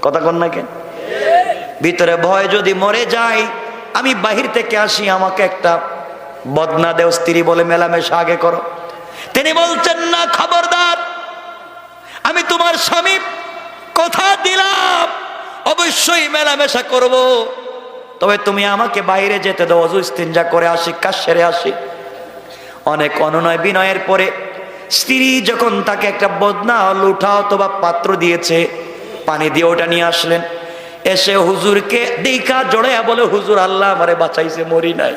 কথা কন না কেন? ভিতরে ভয়, যদি মরে যাই আমি বাহির থেকে আসি, আমাকে একটা বদনা দেও। স্ত্রী বলে মেলামেশা আগে করো। তিনি বলছেন, না, খবরদার, আমি তোমার স্বামী, কথা দিলাম অবশ্যই মেলামেশা করব, তবে তুমি আমাকে বাইরে যেতে দাও, ওযু ইস্তিনজা করে আসি, কাজ সেরে আসি। অনেক অনুনয় বিনয়ের পরে স্ত্রী যখন তাকে একটা বদনা লুঠা অথবা পাত্র দিয়েছে, পানি দিয়ে ওটা নিয়ে আসলেন। এসে হুজুরকে দেখা জড়াইয়া বলে, হুজুর আল্লাহ আমারে বাঁচাইছে, মরি নাই।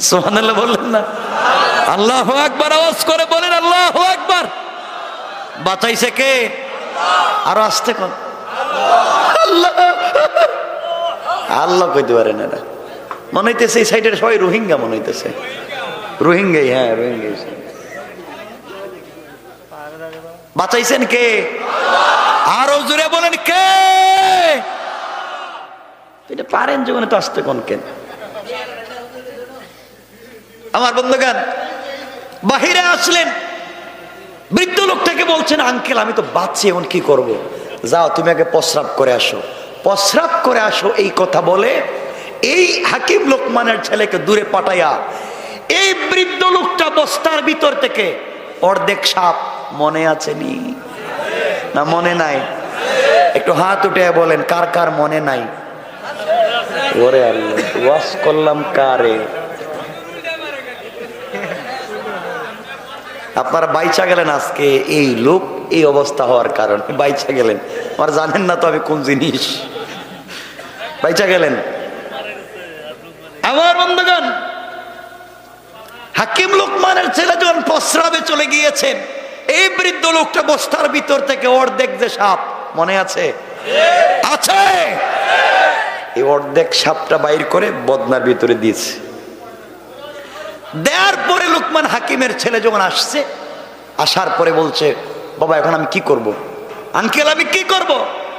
সুবহানাল্লাহ বললেন না? আল্লাহু আকবার আওয়াজ করে বলেন, আল্লাহু আকবার। বাঁচাইছে কে? আরো আসতে কোন আল্লাহ। আল্লাহ কইতে পারে না, মনে হইতেছে এই সাইডের সবাই রোহিঙ্গা মনে হইতেছে। রোহিঙ্গাই, হ্যাঁ রোহিঙ্গাই। বাঁচাইছেন কে? আরো জোরে বলেন কে? এটা পারেন জীবনে তো আসতে কোন কেন? আমার বন্ধুগণ বাহিরে আসলেন, বৃদ্ধ লোকটাকে বলছেন, আঙ্কেল আমি তো বাঁচছি, এখন কি করব? যাও তুমি আগে প্রস্রাব করে আসো, প্রস্রাব করে আসো। এই কথা বলে এই হাকিম লোকমানের ছেলেকে দূরে পাঠাইয়া এই বৃদ্ধ লোকটা বস্তার ভিতর থেকে অর্ধেক সাপ, মনে আছে নি না মনে নাই? একটু হাত উঠে বলেন কার কার মনে নাই? ওরে আল্লাহ, ওয়াজ করলাম কারে? আপনারা বাইচা গেলেন আজকে, এই লোক এই অবস্থা হওয়ার কারণে বাইচা গেলেন। আমার জানেন না তো আমি কোন জিনিস, বাইচা গেলেন। আমার বন্ধুগণ হাকিম লোকমানের ছেলে যখন প্রস্রাবে চলে গিয়েছেন, এই বৃদ্ধ লোকটা বস্তার ভিতর থেকে অর্ধেক যে সাপ, মনে আছে? আছে। এই অর্ধেক সাপটা বাইর করে বদনার ভিতরে দিয়েছে। দেওয়ার পরে লোকমান হাকিমের ছেলে যখন আসছে, আসার পরে বলছে, বাবা এখন আমি কি করব? আঙ্কেল আমি কি করব?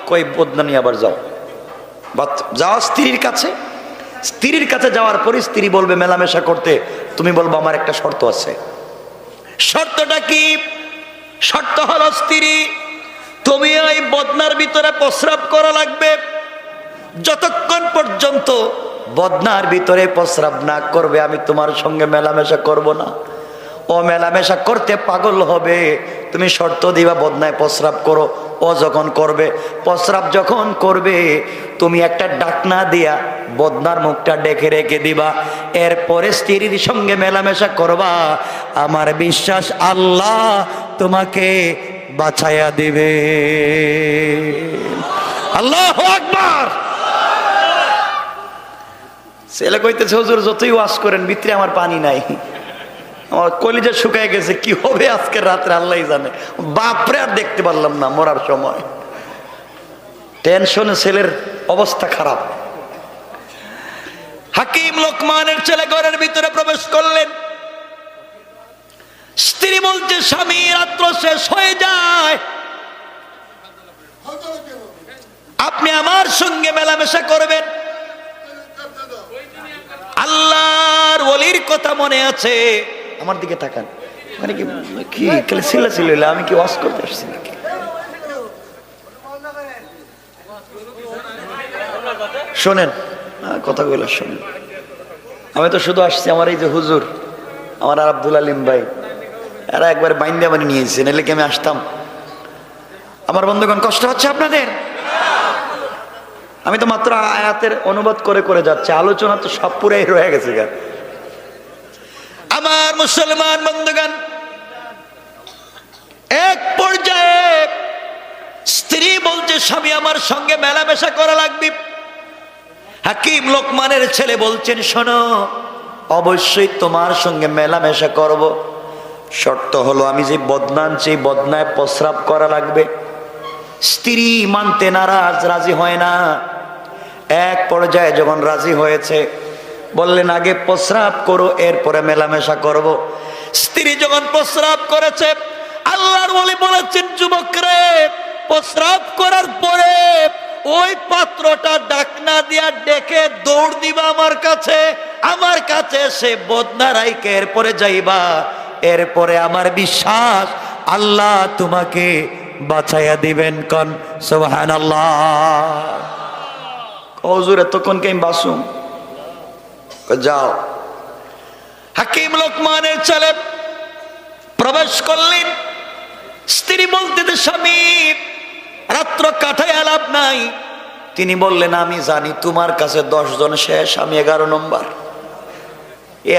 কই বদনা নিয়ে আবার যাও, যাও স্ত্রীর কাছে। স্ত্রীর কাছে যাওয়ার পরে স্ত্রী বলবে মেলামেশা করতে, তুমি বলবো আমার একটা শর্ত আছে। শর্তটা কি? শর্ত হলো স্ত্রী তুমি এই বদনার ভিতরে প্রস্রাব করা লাগবে। যতক্ষণ পর্যন্ত বদনার ভিতরে প্রস্রাব না করবে আমি তোমার সঙ্গে মেলামেশা করব না। ও মেলামেশা করতে পাগল হবে, তুমি শর্ত দিবা বদনায় প্রস্রাব করো। ও যখন করবে, প্রস্রাব যখন করবে, তুমি একটা ডাকনা দিয়া বদনার মুখটা ডেকে রেখে দিবা। এরপরে স্ত্রীর সঙ্গে মেলামেশা করবা। আমার বিশ্বাস আল্লাহ তোমাকে বাঁচাইয়া দিবে। আল্লাহু আকবার। ছেলে কইতেছে, হুজুর যতই ওয়াজ করেন ভিতরে আমার পানি নাই, আমার কলিজা শুকায় গেছে, কি হবে আজকে রাত্রে আল্লাহই জানে। বাপরে আর দেখতে পারলাম না মরার সময়, টেনশনে ছেলের অবস্থা খারাপ। হাকিম লোকমানের ছেলে ঘরের ভিতরে প্রবেশ করলেন। স্ত্রী বলছে, স্বামী রাত্র শেষ হয়ে যায়, আপনি আমার সঙ্গে মেলামেশা করবেন। আল্লাহর ওলির কথা মনে আছে? আমার দিকে তাকান, মানে কি খালি ছিল ছিল, আমি কি ওয়াজ করতে আসছি নাকি? শোনেন কথাগুলো শোনেন। আমি তো শুধু আসছি, আমার এই যে হুজুর, আমার আর আব্দুল আলিম ভাই, এরা একবার বাইন্দা বানিয়ে নিয়েছে, নাহলে কি আমি আসতাম? আমার বন্ধুগণ কষ্ট হচ্ছে আপনাদের? আমি তো মাত্র আয়াতের অনুবাদ করে করে যাচ্ছি, আলোচনা তো সব পুরাই রয়ে গেছে। আমার মুসলমান বন্ধুগণ, এক পর্যায়ে স্ত্রী বলছে, স্বামী আমার সঙ্গে মেলামেশা করা লাগবে। হাকিম লোকমানের ছেলে বলছেন, শোনো অবশ্যই তোমার সঙ্গে মেলামেশা করব, শর্ত হলো আমি যে বদনা আনছি বদনায় প্রস্রাব করা লাগবে। স্ত্রী মানতে নারাজ, রাজি হয় না। এক পর্যায়ে যখন রাজি হয়েছে, বললেন আগে প্রস্রাব করো, এরপরে মেলামেশা করব। স্ত্রী যখন প্রস্রাব করেছে, আল্লাহর ওলি বলেছেন, যুবক রে, প্রস্রাব করার পরে ওই পাত্রটা ডাকনা দিয়া ডেকে দৌড় দিবা আমার কাছে। আমার কাছে সে বদনা রাইকে এরপরে যাইবা। এরপরে আমার বিশ্বাস আল্লাহ তোমাকে বাঁচাইয়া দিবেন। কোন সুবহানাল্লাহ। হুজুর এতক্ষণ কে আমি বাসুম? যাও। হাকিম লোকমানের ছেলে প্রবেশ করলেন। স্ত্রী বলতে, স্বামী রাত্র কাটায় লাভ নাই, তিনি বললেন, আমি জানি তোমার কাছে 10 জন শেষ, আমি 11 নম্বর।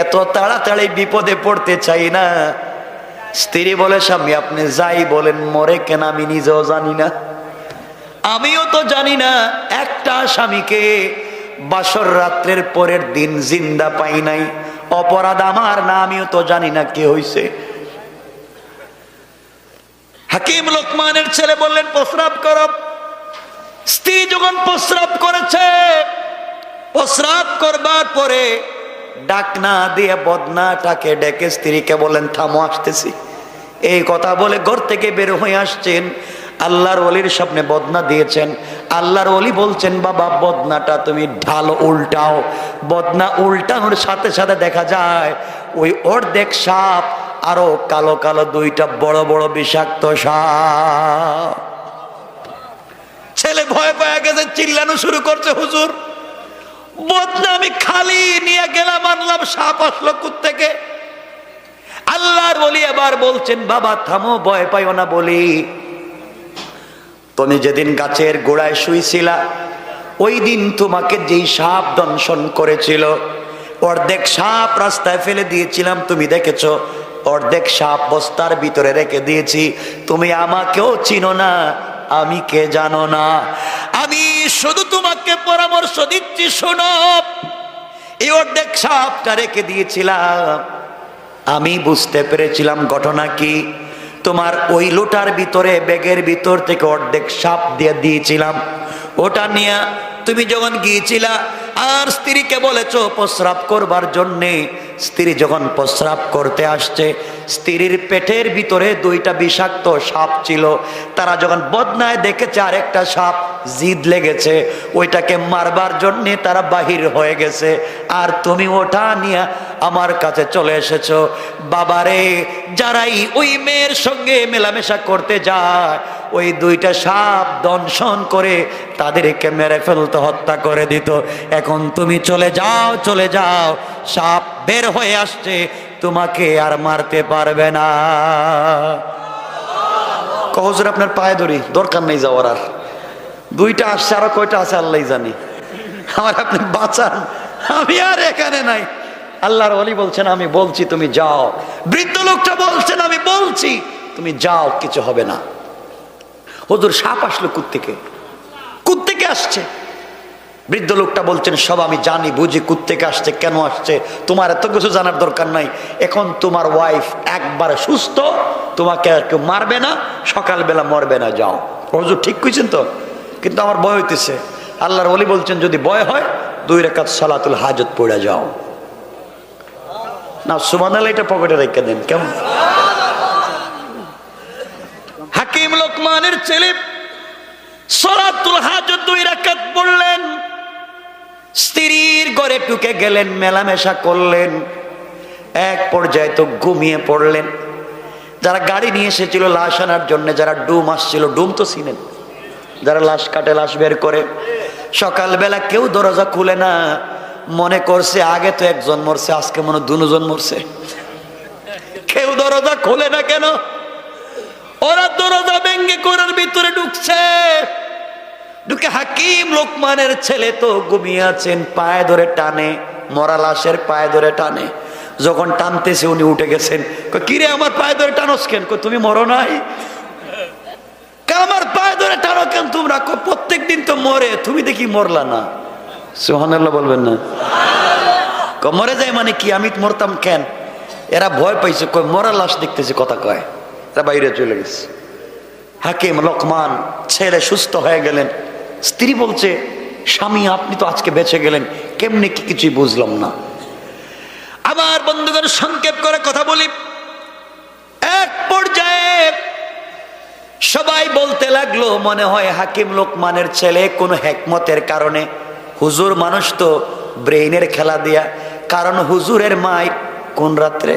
এত তাড়াতাড়ি বিপদে পড়তে চাই না। স্ত্রী বলে, স্বামী আপনি যাই বলেন, মরে কেন আমি নিজেও জানি না, আমিও তো জানি না। একটা স্বামীকে বাসর রাত্রের পরের দিন জিন্দা পাই নাই, অপরাধ আমার না, আমিও তো জানি না কি হইছে। হাকিম লোকমানের ছেলে বললেন, প্রস্রাব করো। স্ত্রী যখন প্রস্রাব করেছে, প্রস্রাব করবার পরে ডাক না দিয়ে বদনাটাকে ডেকে স্ত্রীকে বললেন, থামো, আসতেছি। এই কথা বলে ঘর থেকে বের হয়ে আসছেন। আল্লাহর ওলির সামনে বদনা দিয়েছেন। আল্লাহর ওলি বলছেন, বাবা বদনাটা তুমি ঢালো, উল্টাও। বদনা উল্টানোর সাথে সাথে দেখা যায় ওই অর্ধেক সাপ আরো কালো কালো 2টা বড় বড় বিষাক্ত সাপ। ছেলে ভয় পেয়ে গেছে, চিল্লানো শুরু করছে, হুজুর বদনা আমি খালি নিয়ে গেলাম, আনলাম, সাপ আসলো কোত্থেকে? আল্লাহর ওলি এবার বলছেন, বাবা থামো, ভয় পাইও না। বলি, তুমি যেদিন গাছের গোড়ায় শুইছিলা, ওই দিন তোমাকে যেই সাপ দংশন করেছিল, অর্ধেক সাপ রাস্তায় ফেলে দিয়েছিলাম, তুমি দেখেছো। অর্ধেক সাপ বস্তার ভিতরে রেখে দিয়েছি। তুমি আমাকেও চিনো না, আমি কে জানো না। আমি শুধু তোমাকে পরামর্শ দিচ্ছি, শোনো। এই অর্ধেক সাপটা রেখে দিয়েছিলাম, আমি বুঝতে পেরেছিলাম ঘটনা কি। তোমার ওই লোটার ভিতরে, ব্যাগের ভিতর থেকে অর্ধেক সাপ দিয়ে দিয়েছিলাম। ওটা নিয়ে তুমি যখন গিয়েছিলা আর স্ত্রীকে বলেছো প্রস্রাব করবার জন্যে, স্ত্রী যখন প্রস্রাব করতে আসছে, স্ত্রীর পেটের ভিতরে 2টা বিষাক্ত সাপ ছিল। তারা যখন বদনায় দেখেছে আরেকটা সাপ জিদ লেগেছে, ওইটাকে মারবার জন্যে তারা বাহির হয়ে গেছে। আর তুমি ওটা নিয়ে আমার কাছে চলে এসেছো। বাবারে, যারাই ওই মেয়ের সঙ্গে মেলামেশা করতে যায়, ওই 2টা সাপ দংশন করে তাদেরকে মেরে ফেলতে, হত্যা করে দিত। এখন তুমি চলে যাও, চলে যাও, সাপ বের হয়ে আসছে, তোমাকে আর মারতে পারবে না। হুজুর আপনার পায়ে ধরি, দরকার নেই যাওয়ার। আর 2টা আসছে, আরো কয়টা আছে আল্লাহ জানি, আমার আপনি বাঁচান, আমি আর এখানে নাই। আল্লাহর ওলি বলছেন, আমি বলছি তুমি যাও। বৃদ্ধ লোকটা বলছেন, আমি বলছি তুমি যাও, কিছু হবে না। হুজুর সাপ আসলো কোত্থেকে? কোত্থেকে আসছে? বৃদ্ধ লোকটা বলছেন, সব আমি জানি বুঝি কোত্থেকে আসছে, কেন আসছে, তোমার এত কিছু জানার দরকার নাই। এখন তোমার ওয়াইফ একবারে সুস্থ, তোমাকে আর কেউ মারবে না, সকালবেলা মরবে না, যাও। হুজুর ঠিক কইছেন তো? কিন্তু আমার ভয় হইতেছে। আল্লাহর ওলি বলছেন, যদি ভয় হয় 2 রাকাত সালাতুল হাজত পড়ে যাও। না সুবহানাল্লাহ, এটা পকেটে রেখে দেন, কেমন? হাকিম লোকমানের ছেলে সালাতুল হাজত 2 রাকাত পড়লেন, স্ত্রীর ঘরে ঢুকে গেলেন, মেলামেশা করলেন। এক পর্যায়ে তো ঘুমিয়ে পড়লেন। যারা গাড়ি নিয়ে এসেছিল লাশ আনার জন্য, যারা ডুম আসছিল, ডুম তো চিনেন, যারা লাশ কাটে, লাশ বের করে, সকালবেলা কেউ দরজা খুলে না। মনে করছে আগে তো 1 জন মরছে, আজকে মনে 2 জন মরছে। কেউ দরজা খোলে না কেন? ওরা দরজা ভেঙ্গে ঘরের ভিতরে ঢুকছে। ঢুকে হাকিম লোকমানের ছেলে তো ঘুমিয়ে আছেন, পায়ে ধরে টানে, মরা লাশের পায়ে ধরে টানে। যখন টানতেছে উনি উঠে গেছেন। কিরে আমার পায়ে ধরে টানোস কেন? তুমি মরো নাই? আমার পায়ে ধরে টানো কেন তোমরা? প্রত্যেক দিন তো মরে, তুমি দেখি মরলা না। সুবহানাল্লাহ বলবেন না? মরে যায় মানে কি? আমি মরতাম কেন? এরা ভয় পাইছে, কয় মরা লাশ দেখতেছে, কথা কয়। এরা বাইরে চলে গেছে। হাকিম লোকমান ছেলে সুস্থ হয়ে গেলেন। স্ত্রী বলছে, স্বামী আপনি তো আজকে বেঁচে গেলেন, কেমনে কি কিছুই বুঝলাম না। আমার বন্ধুগণ, সংক্ষেপ করে কথা বলি। এক পর্যায়ে সবাই বলতে লাগলো, মনে হয় হাকিম লোকমানের ছেলে কোনো হেকমতের কারণে, হুজুর মানুষ তো ব্রেইনের খেলা দিয়া, কারণ হুজুরের মাই কোন রাত্রে,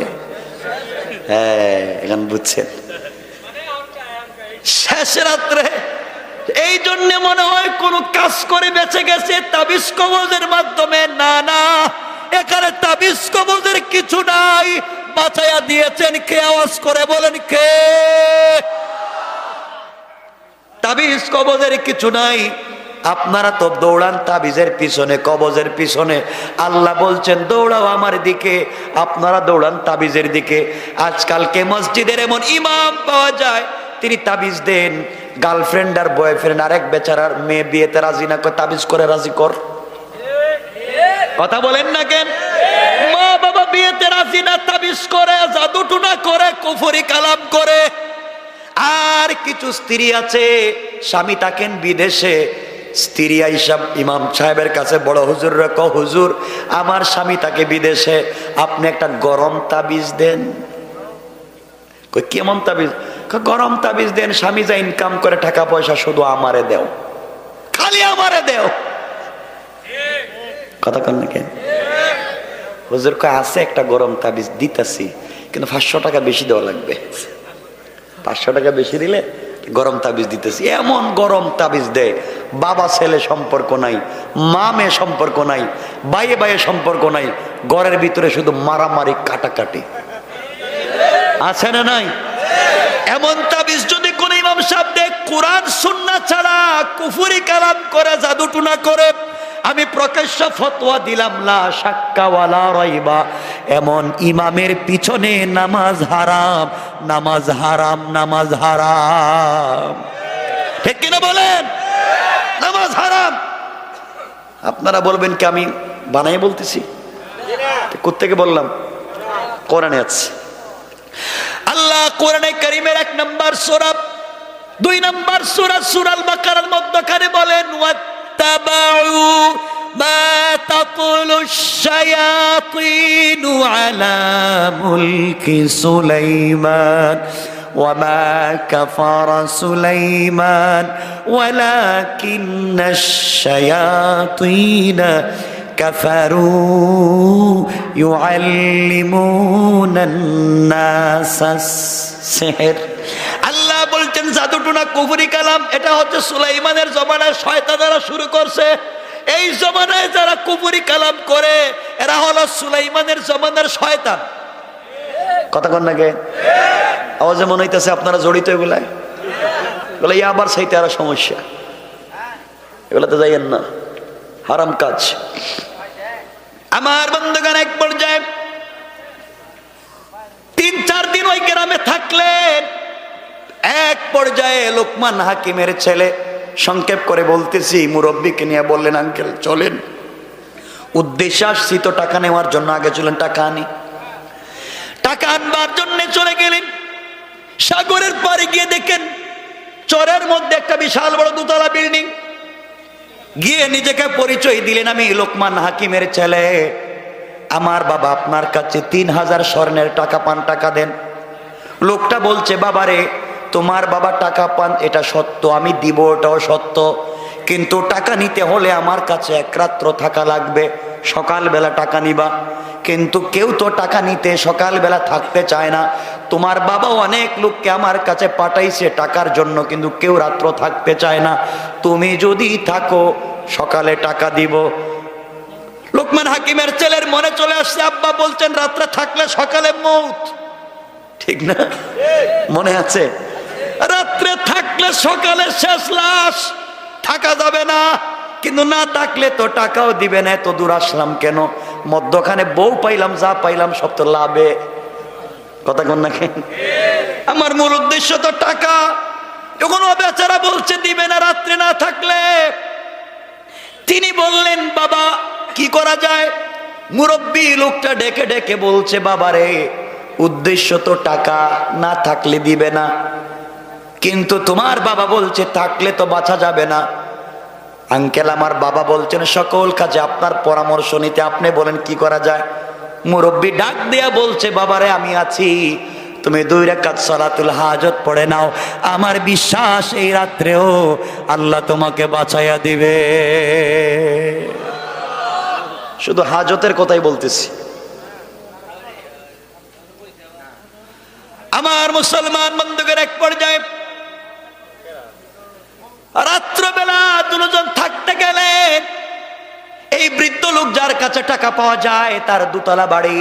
হ্যাঁ এখন বুঝছেন, শেষ রাত্রে। এই জন্য মনে হয় কোন কাজ করে বেঁচে গেছে তাবিজ কবজের মাধ্যমে। না না, এখানে তাবিজ কবজের কিছু নাই, বাঁচাইয়া দিয়েছেন কে? আওয়াজ করে বলেন কে? তাবিজ কবজের কিছু নাই। আপনারা তো দৌড়ান তাবিজের পিছনে, কবজের পিছনে। আল্লাহ বলছেন দৌড়াও আমার দিকে, আপনারা দৌড়ান তাবিজের দিকে। আজকালকে মসজিদের এমন ইমাম পাওয়া যায়, তিনি তাবিজ দেন। গার্লফ্রেন্ড আর বয়ফ্রেন্ড আরেক বেচারার মেয়ে বিয়েতে রাজি না করে তাবিজ করে রাজি কর। কথা বলেন না কেন? মা বাবা বিয়েতে রাজি না, তাবিজ করে, জাদু টুনা করে, কুফরি কালাম করে। আর কিছু স্ত্রী আছে, স্বামী থাকেন বিদেশে, স্ত্রী আইসা ইমাম সাহেবের কাছে, বড় হুজুররা ক হুজুর আমার স্বামী থাকে বিদেশে, আপনি একটা গরম তাবিজ দেন। কেমন তাবিজ? গরম তাবিজ দেন, স্বামী যা ইনকাম করে টাকা পয়সা শুধু আমারে দেও, খালি আমারে দেও। কথা কন না কেন? হুজুর কয় আছে একটা গরম তাবিজ দিতেছি, কিন্তু 500 টাকা বেশি দেওয়া লাগবে। 500 টাকা বেশি দিলে গরম তাবিজ দিতেছি। এমন গরম তাবিজ দেয়, বাবা ছেলে সম্পর্ক নাই, মা মেয়ে সম্পর্ক নাই, বাইয়ে বাইয়ে সম্পর্ক নাই, ঘরের ভিতরে শুধু মারামারি কাটাকাটি। আছে না নাই? এমন তাবিজ যদি কোন ইমাম সাহেব দেখ, কোরআন সুন্নাহ ছাড়া কুফরি কালাম করে, জাদু টুনা করে, আমি প্রকাশ্য ফতোয়া দিলাম লা শাক্কা ওয়ালা রাইবা, এমন ইমামের পিছনে নামাজ হারাম, নামাজ হারাম, নামাজ হারাম। ঠিক কিনা বলেন? নামাজ হারাম। আপনারা বলবেন কি আমি বানাই বলতেছি? কোত্থেকে বললাম? কোরআনে আছে। আল্লাহ কোরআনে কারীমের 1 নম্বর সূরা, 2 নম্বর সূরা সূরাল বাকারার মধ্যখানে বলেন ওয়াত্তাবাউ মা তাতুলুশ শায়াতিনু আলা মুলকি সুলাইমান ওয়ামা কাফারা সুলাইমান ওয়ালাকিন্নাশ শায়াতিনা কাফারু ইউআল্লিমুনান নাসাস সিহর। আল্লাহ বলছেন জাদু টুনা কুফরি কালাম এটা হচ্ছে সুলাইমানের জমানায় শয়তানেরা শুরু করছে। এই জমানায় যারা কুফরি কালাম করে এরা হলো সুলাইমানের জমানার শয়তান। কথা কন নাকি? আওয়াজে মনে হইতেছে আপনারা জড়িত এগুলায়। এগুলো আবার সেইতে আরো সমস্যা, এগুলাতে যাইয়েন না, হারাম কাজ। আমার বন্ধুগণ এক পর্যায়ে 3-4 দিন ওই গ্রামে থাকলেন। এক পর্যায়ে লোকমান হাকিমের ছেলে, সংক্ষেপ করে বলতেছি, মুরব্বীকে নিয়ে বললেন আঙ্কেল চলেন, উদ্দেশ্য আসছি তো টাকা নেওয়ার জন্য, আগে চলেন টাকা আনি। টাকা আনবার জন্য চলে গেলেন। সাগরের পাড়ে গিয়ে দেখেন চরের মধ্যে একটা বিশাল বড় 2 তলা বিল্ডিং। গিয়ে নিজেকে পরিচয় দিলেন, আমি লোকমান হাকিমের ছেলে, আমার বাবা আপনার কাছে 3000 স্বর্ণের টাকা পান, টাকা দেন। লোকটা বলছে বাবারে তোমার বাবা টাকা পান এটা সত্য, আমি দিব ওটাও সত্য, কিন্তু টাকা নিতে হলে আমার কাছে 1 রাত্র থাকা লাগবে, সকালবেলা টাকা নিবা। কিন্তু কেউ তো টাকা নিতে সকালবেলা থাকতে চায় না। তোমার বাবা অনেক লোককে আমার কাছে পাঠাইছে টাকার জন্য, কিন্তু কেউ রাত্র থাকতে চায় না। তুমি যদি থাকো সকালে টাকা দিব। লোকমান হাকিমের ছেলের মনে চলে আসছে, আব্বা বলছেন রাত্রে থাকলে সকালে মৌত, ঠিক না? মনে আছে? রাত্রে থাকলে সকালে শেষ লাশ, থাকা যাবে না। কিন্তু না থাকলে তো টাকাও দিবে না, এত দূর আসলাম কেন? মধ্যখানে বউ পাইলাম, যা পাইলাম সব তো লাভে। কথা কন না কেন? আমার মূল উদ্দেশ্য তো টাকা। যখন ও বেচারা বলছে দিবে না রাত্রে না থাকলে, তিনি বললেন বাবা কি করা যায়? মুরব্বী লোকটা ডেকে ডেকে বলছে বাবারে উদ্দেশ্য তো টাকা, না থাকলে দিবে না, কিন্তু তোমার বাবা বলছে থাকলে তো বাঁচা যাবে না। আঙ্কেল আমার বাবা বলছেন সকল কাজে আপনার পরামর্শ নিতে, আপনি বলেন কি করা যায়? মুরব্বী ডাক দিয়া বলছে বাবারে আমি আছি, তুমি 2 রাকাত সালাতুল হাজত পড়ে নাও, আমার বিশ্বাস এই রাত্রেও আল্লাহ তোমাকে বাঁচাইয়া দিবে। শুধু হাজতের কথাই বলতেছি। আমার মুসলমান বন্ধুদের এক পর্যায়ে রাত্রবেলা 2 জন থাকতে গেলেন। এই বৃদ্ধ লোক যার কাছে টাকা পাওয়া যায় তার 2 তলা বাড়ি,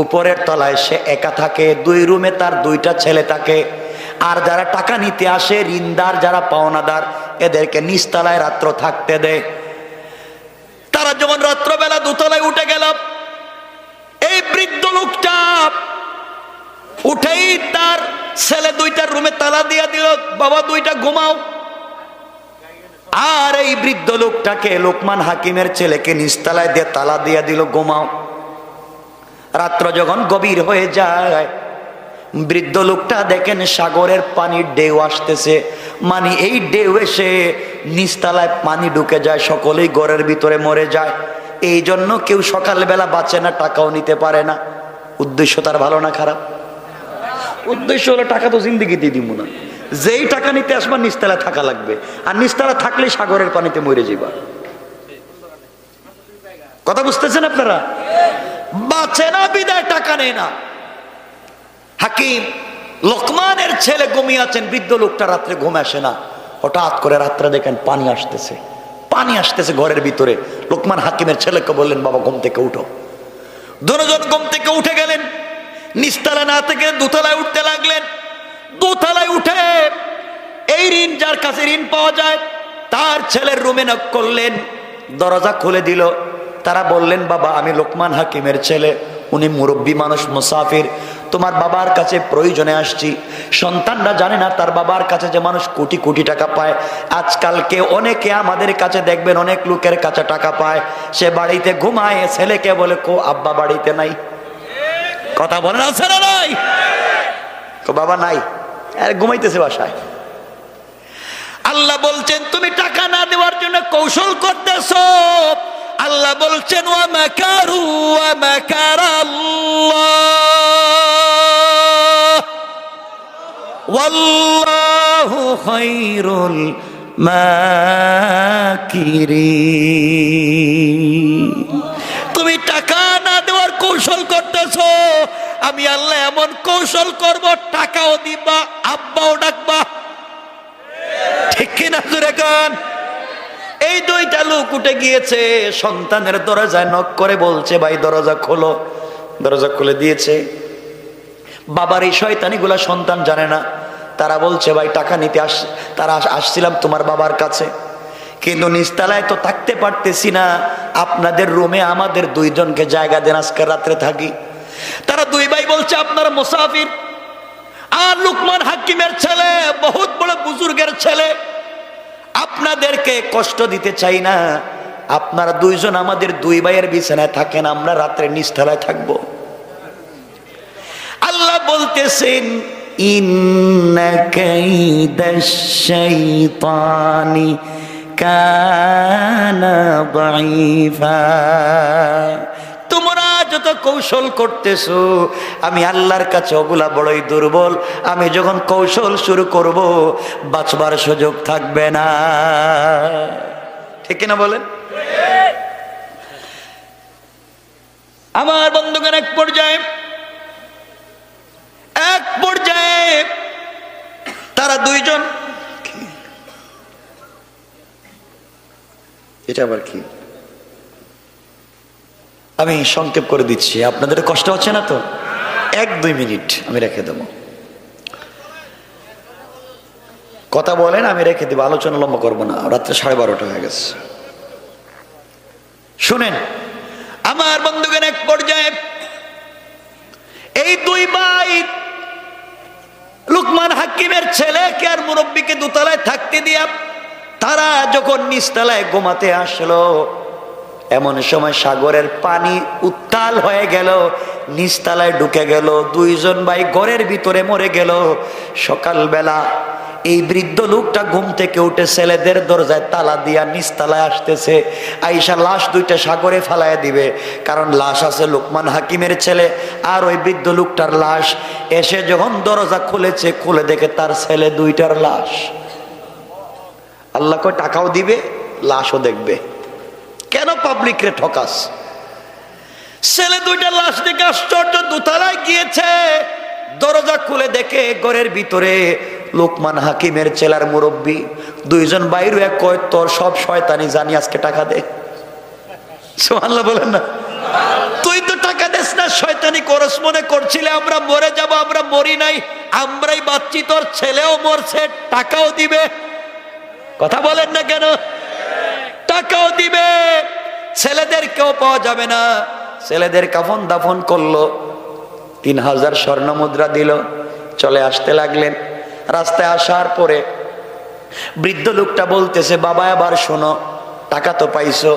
উপরের তলায় সে একা থাকে, 2 রুমে তার 2টা ছেলে থাকে। আর যারা টাকা নিতে আসে ঋণদার, যারা পাওনাদার, এদেরকে নিচতলায় রাত্র থাকতে দেয়। তারা যখন রাত্রবেলা দোতলায় উঠে গেল, এই বৃদ্ধ লোকটা উঠেই তার ছেলে দুইটার রুমে তালা দিয়া দিল, বাবা দুইটা ঘুমাও। আর এই বৃদ্ধ লোকটাকে, লোকমান হাকিমের ছেলেকে নিচতলায় দিয়ে তালা দিয়া দিল, ঘুমাও। রাত্র যখন গভীর হয়ে যায়, বৃদ্ধ লোকটা দেখেন সাগরের পানির ঢেউ আসতেছে, মানে এই ঢেউ এসে নিচতলায় পানি ঢুকে যায়, সকলেই ঘরের ভিতরে মরে যায়। এই জন্য কেউ সকালবেলা বাঁচে না, টাকাও নিতে পারে না। উদ্দেশ্য তার ভালো না খারাপ? উদ্দেশ্য হলো টাকা তো জিন্দিগিতে দিব না, যেই টাকা নিতে আসবা নিচতলায় থাকা লাগবে, আর নিচতলা থাকলে সাগরের পানিতে মরে যাবা। কথা বুঝতেছেন আপনারা? বাঁচে না বিদায় টাকা নেয় না। হাকিম লোকমানের ছেলে ঘুমিয়ে আছেন, বৃদ্ধ লোকটা রাত্রে ঘুম আসে না। হঠাৎ করে রাত্রে দেখেন পানি আসতেছে, পানি আসতেছে ঘরের ভিতরে। লোকমান হাকিমের ছেলেকে বললেন, বাবা ঘুম থেকে উঠো। দুজন ঘুম থেকে উঠে গেলেন, নিচতলা না থেকে দোতলায় উঠতে লাগলেন। দোতলায় উঠে এই ঋণ, যার কাছে ঋণ পাওয়া যায়, তার ছেলের রুমে নক করলেন, দরজা খুলে দিল। তারা বললেন, বাবা আমি লোকমান হাকিমের ছেলে, উনি মুরব্বী মানুষ, মুসাফির, তোমার বাবার কাছে প্রয়োজনে আসছি। সন্তানরা জানে না তার বাবার কাছে যে মানুষ কোটি কোটি টাকা পায়। আজকালকে অনেকে আমাদের কাছে দেখবেন, অনেক লোকের কাছে টাকা পায়, সে বাড়িতে ঘুমায়, ছেলেকে বলে কো আব্বা বাড়িতে নাই। কথা বলেন আছে না নাই? বাবা নাই, আর ঘুমাইতেছে বাসায়। আল্লাহ বলছেন তুমি টাকা না দেওয়ার জন্য কৌশল করতেছো। আল্লাহ বলছেন ওয়া মাকারু ওয়া মাকারাল্লাহ ওয়াল্লাহু খায়রুল মাকিরিন। তুমি টাকা না দেওয়ার কৌশল করতেছো, আমি আল্লাহ এমন কৌশল করব, টাকাও দিবা, আব্বাও ডাকবা। ঠিক কিনা জোরে কোন? এই দুইটা লোক উঠে গিয়েছে, সন্তানের দরজায় নক করে বলছে, ভাই দরজা খোলো। দরজা খুলে দিয়েছে। বাবার এই শয়তানিগুলা সন্তান জানে না। তারা বলছে, ভাই টাকা নিতে তারা আসছিলাম তোমার বাবার কাছে, কিন্তু নিচতলায় তো থাকতে পারতেছি না, আপনাদের রুমে আমাদের দুইজনকে জায়গা দেন, আজকে রাত্রে থাকি। তারা দুই ভাই বলছে, আপনারা মুসাফির, আর লোকমান হাকিমের ছেলে বহুত বড় বুজুর্গের ছেলে, আপনাদেরকে কষ্ট দিতে চাই না, আপনারা দুইজন আমাদের দুই ভাইয়ের বিছানায় থাকেন, আমরা রাত্রে নিচতলায় থাকবো। আল্লাহ বলতেছেন, ইন্না কাইদাশ শাইতানি কানা দাঈফা। তোমরা যত কৌশল করতেছো, আমি আল্লাহর কাছে ওগুলা বড়ই দুর্বল। আমি যখন কৌশল শুরু করব, বাঁচবার সুযোগ থাকবে না। ঠিক কিনা বলেন? আমার বন্ধুগণ, এক পর্যায়ে তারা দুইজন, এটা আবার কি, আমি সংক্ষেপ করে দিচ্ছি, আপনাদের কষ্ট হচ্ছে না তো? 1-2 মিনিট আমি রেখে দেব। কথা বলেন, আমি রেখে দেব, আলোচনা লম্বা করবো না, রাত্রে 12:30 হয়ে গেছে। শুনেন আমার বন্ধুগণ, এক পর্যায়ে এই দুই ভাই লোকমান হাকিমের ছেলেকে আর মুরব্বীকে দোতলায় থাকতে দিয়া তারা যখন নিচতলায় ঘুমাতে আসলো, এমন সময় সাগরের পানি উত্তাল হয়ে গেল, নিচতলায় ঢুকে গেল, দুইজন ভাই ঘরের ভিতরে মরে গেল। সকালবেলা এই বৃদ্ধ লোকটা ঘুম থেকে উঠে ছেলেদের দরজায় তালা দিয়া নিচতলায় আসতেছে, আইসা লাশ দুইটা সাগরে ফালাইয়া দিবে, কারণ লাশ আছে লোকমান হাকিমের ছেলে আর ওই বৃদ্ধ লোকটার লাশ। এসে যখন দরজা খুলেছে, খুলে দেখে তার ছেলে দুইটার লাশ। আল্লাহ কয় টাকাও দিবে, লাশও দেখবে। কেন পাবলিক রে ঠকাস? ছেলে দুইটা লাশ দেখে আশ্চর্য, দোতলায় গিয়েছে, দরজা খুলে দেখে ঘরের ভিতরে লোকমান হাকিমের ছেলের মুরব্বী দুইজন বাইরে। এক কয়, তোর সব শয়তানি জানি, আজকে টাকা দে। সুবহানাল্লাহ বলেন না? তুই তো টাকা দেস না, শয়তানি করস, মনে করছিলে আমরা মরে যাব, আমরা মরি নাই, আমরাই বাঁচছি, তোর ছেলেও মরছে, টাকাও দিবে। কথা বলেন না কেন? টাকাও দিবে, ছেলেদেরকেও পাওয়া যাবে না। ছেলেদের কাফন দাফন করলো, 3000 স্বর্ণ মুদ্রা দিল, চলে আসতে লাগলেন। রাস্তায় আসার পরে বৃদ্ধ লোকটা বলতেছে, বাবা আবার শোনো, টাকা তো পাইছো,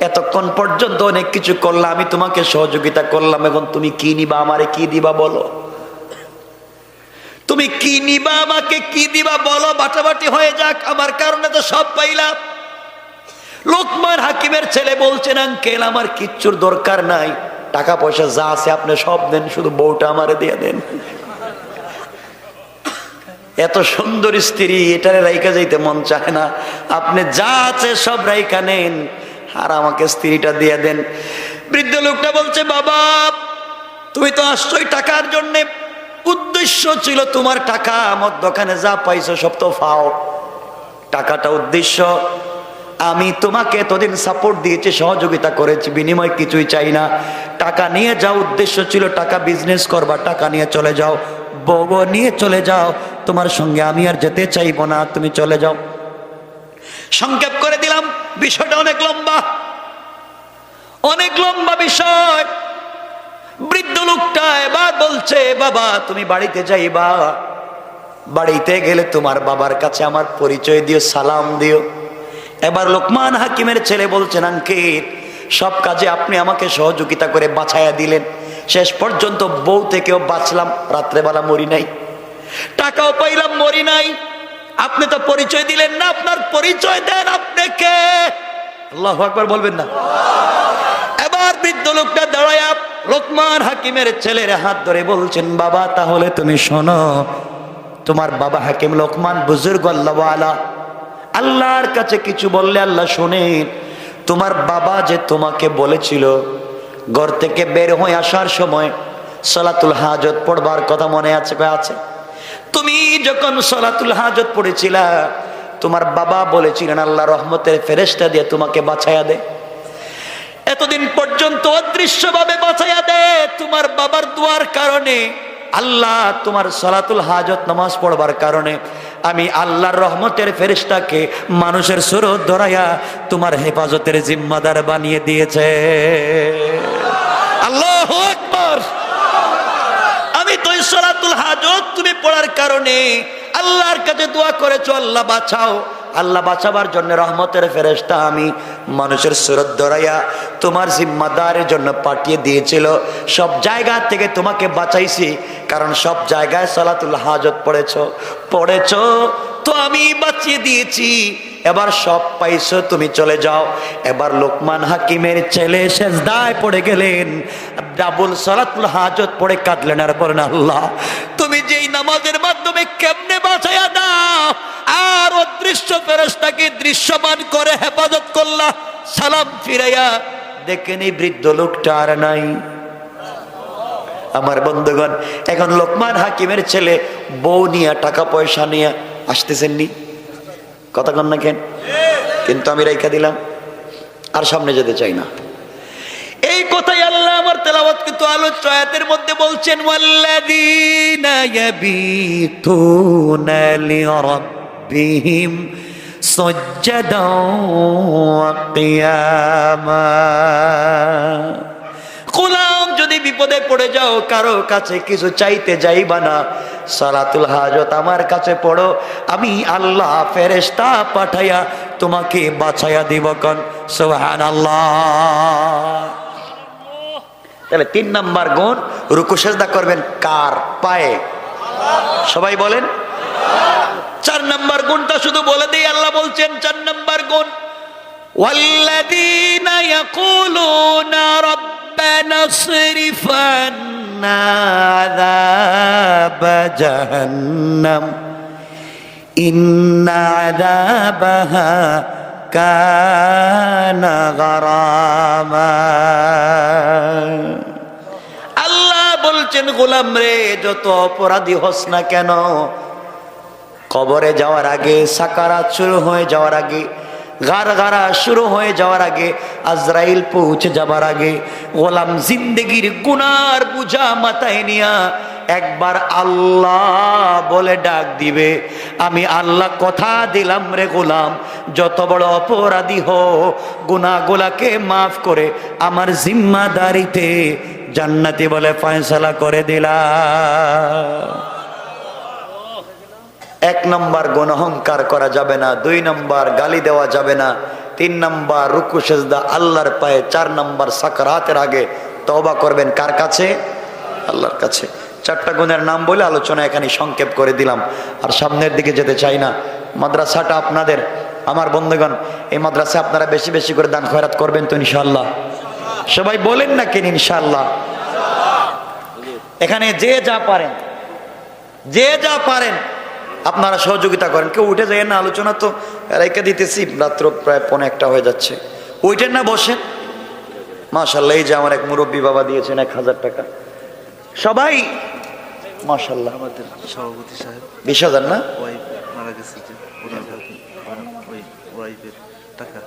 এতক্ষণ পর্যন্ত অনেক কিছু করলাম, আমি তোমাকে সহযোগিতা করলাম, এখন তুমি কি নিবা, আমারে কি দিবা বলো, তুমি কি নিবা, আমাকে কি দিবা বলো, বাটাবাটি হয়ে যাক, আমার কারণে তো সব পাইলাম। লোকমান হাকিমের ছেলে বলছেন, আঙ্কেল আমার কিচ্ছুর দরকার নাই, টাকা পয়সা যা আছে আপনি সব দেন, শুধু বউটা আমারে দিয়ে দেন। এত সুন্দর স্ত্রী, এটারে রাইকা যাইতে মন চায় না, আপনি যা আছে সব রাইকা নেন, আর আমাকে স্ত্রীটা দিয়ে দেন। বৃদ্ধ লোকটা বলছে, বাবা তুমি তো আসছোই টাকার জন্য, উদ্দেশ্য ছিল তোমার টাকা, আমার দোকানে যা পাইছো সব তো ফাও, টাকাটা উদ্দেশ্য। আমি তোমাকে এতদিন সাপোর্ট দিয়েছি, সহযোগিতা করেছি, বিনিময় কিছুই চাই না, টাকা নিয়ে যাও, উদ্দেশ্য ছিল টাকা বিজনেস করবা, টাকা নিয়ে চলে যাও, বউ নিয়ে চলে যাও, তোমার সঙ্গে আমি আর যেতে চাইবো না, তুমি চলে যাও। সংক্ষেপ করে দিলাম, বিষয়টা অনেক লম্বা, অনেক লম্বা বিষয়। বৃদ্ধ লোকটা এবার বলছে, বাবা তুমি বাড়িতে যাইবা, বাড়িতে গেলে তোমার বাবার কাছে আমার পরিচয় দিও, সালাম দিও। এবার লোকমান হাকিমের ছেলে বলছেন, আঙ্কেল সব কাজে আপনি আমাকে সহযোগিতা করে বাঁচাইয়া দিলেন, শেষ পর্যন্ত বউ থেকেও বাঁচলাম, রাত্রেবেলা মরি নাই, টাকাও পাইলাম, মরি নাই, আপনি তো পরিচয় দিলেন না, আপনার পরিচয় দেন, আপনি কে? আল্লাহু আকবার বলবেন না? এবার বৃদ্ধ লোকটা দাঁড়ায়া লোকমান হাকিমের ছেলের হাত ধরে বলছেন, বাবা তাহলে তুমি শোনো, তোমার বাবা হাকিম লোকমান বুজুর্গ আল্লাহওয়ালা, আল্লাহর কাছে কিছু বললে আল্লাহ শোনেন। তোমার বাবা যে তোমাকে বলেছিল ঘর থেকে বের হয়ে আসার সময় সালাতুল হাজত পড়বার কথা মনে আছে? আছে। তুমি যখন সালাতুল হাজত পড়েছিলা, তোমার বাবা বলেছিলেন আল্লাহ রহমতের ফেরেশতা দিয়ে তোমাকে বাঁচাইয়া দে, এতদিন পর্যন্ত অদৃশ্যভাবে বাঁচাইয়া দে। তোমার বাবার দোয়ার কারণে, আল্লাহ তোমার সালাতুল হাজত নামাজ পড়বার কারণে আমি আল্লাহর রহমতের ফেরেশতাকে মানুষের সুরত ধরাইয়া তোমার হেফাজতের জিম্মাদার বানিয়ে দিয়েছে। আল্লাহু আকবার। আমি তো সালাতুল হাজত তুমি পড়ার কারণে আল্লাহর কাছে দোয়া করেছো, আল্লাহ বাঁচাও, আল্লাহ বাঁচাবার জন্য রহমতের ফেরেশতা আমি মানুষের সুরত ধরাইয়া তোমার জিম্মাদারের জন্য পাঠিয়ে দিয়েছিল। সব জায়গা থেকে তোমাকে বাঁচাইছি, কারণ সব জায়গায় সালাতুল হাজত পড়েছো তো আমি বাঁচিয়ে দিয়েছি। এবার সব পাইছো, তুমি চলে যাও। এবার লোকমান হাকিমের ছেলে সেজদায় পড়ে গেলেন, ডাবল সালাতুল হাজত পড়ে কাঁদলেন আর বলেন, আল্লাহ তুমি যেই নামাজের মাধ্যমে কেমনে বাঁচাইয়া দাও, আর অদৃশ্য ফেরেশতাকে দৃশ্যমান করে হেফাজত করলা, সালাম ফিরাইয়া দেখেন এই বৃদ্ধ লোকটা আর নাই। আমার বন্ধুগণ, এখন লোকমান হাকিমের ছেলে বউ নিয়ে টাকা পয়সা নিয়ে আসতেছেন নি, কথা কন না কেন? কিন্তু আমি রেখা দিলাম, আর সামনে যেতে চাই না। এই কথাই আল্লাহ আমার তেলাওয়াতকৃত আলোচ্য আয়াতের মধ্যে বলছেন, ওয়াল্লাযীনা ইয়াবিতুনা লিরাব্বিহিম সুজদাও ওয়া কিয়ামা। গোলাম যদি বিপদে পড়ে যাও, কারো কাছে কিছু চাইতে যাইবা না, সালাতুল হাজত আমার কাছে পড়ো, আমি আল্লাহ ফেরেশতা পাঠাইয়া তোমাকে বাঁচাইয়া দিব। কোন সুবহানাল্লাহ। তাহলে 3 নাম্বার গুণ, রুকু সেজদা করবেন কার পায়ে? সবাই বলেন। 4 নাম্বার গুণটা শুধু বলে দেই, আল্লাহ বলছেন 4 নাম্বার গুণ, ওয়াল্লাযীনা ইয়াকুলুনা রাব্বানা ইসরিফ আন্না আযাব জাহান্নাম ইন্না আযাবাহা কানা গারামা। আল্লাহ বলছেন, গোলাম রে, যত অপরাধী হস না কেন, কবরে যাওয়ার আগে, সাকারাত শুরু হয়ে যাওয়ার আগে, গারগারা শুরু হয়ে যাওয়ার আগে, আজরাইল পৌঁছে যাবার আগে, গোলাম জিন্দেগির গুনার বুঝা মাথায় নিয়া একবার আল্লাহ বলে ডাক দিবে, আমি আল্লাহ কথা দিলাম রে গোলাম, যত বড় অপরাধী হো গুনাহগুলাকে মাফ করে আমার জিম্মাদারিতে জান্নাতি বলে ফয়সালা করে দিলাম। 1 নম্বর গুণহংকার করা যাবে না, 2 নম্বর গালি দেওয়া যাবে না, 3 নম্বর রুকু সেজদা আল্লাহর পায়ে, 4 নম্বর সাকরাতের আগে তওবা করবেন কার কাছে? আল্লাহর কাছে। 4টা গুণের নাম বলে আলোচনা এখানে সংক্ষেপ করে দিলাম, আর সামনের দিকে যেতে চাই না। মাদ্রাসাটা আপনাদের, আমার বন্ধুগণ, এই মাদ্রাসায় আপনারা বেশি বেশি করে দান খয়রাত করবেন তো ইনশাআল্লাহ? সবাই বলেন না কেন ইনশাআল্লাহ? এখানে যে যা পারেন, যে যা পারেন আপনারা সহযোগিতা করেন। কেউ উঠে যায় না, আলোচনা তো রেখে দিতেছি, রাত্র প্রায় 1:45 হয়ে যাচ্ছে। উঠেন না, বসেন। মাশাআল্লাহ, এই যে আমার এক মুরব্বী বাবা দিয়েছেন 1000 টাকা। সবাই মাশাআল্লাহ। আমাদের সভাপতি সাহেব 20,000 না? ওয়াইফ মারা গেছে, যে ওনার ওই ওয়াইফের টাকা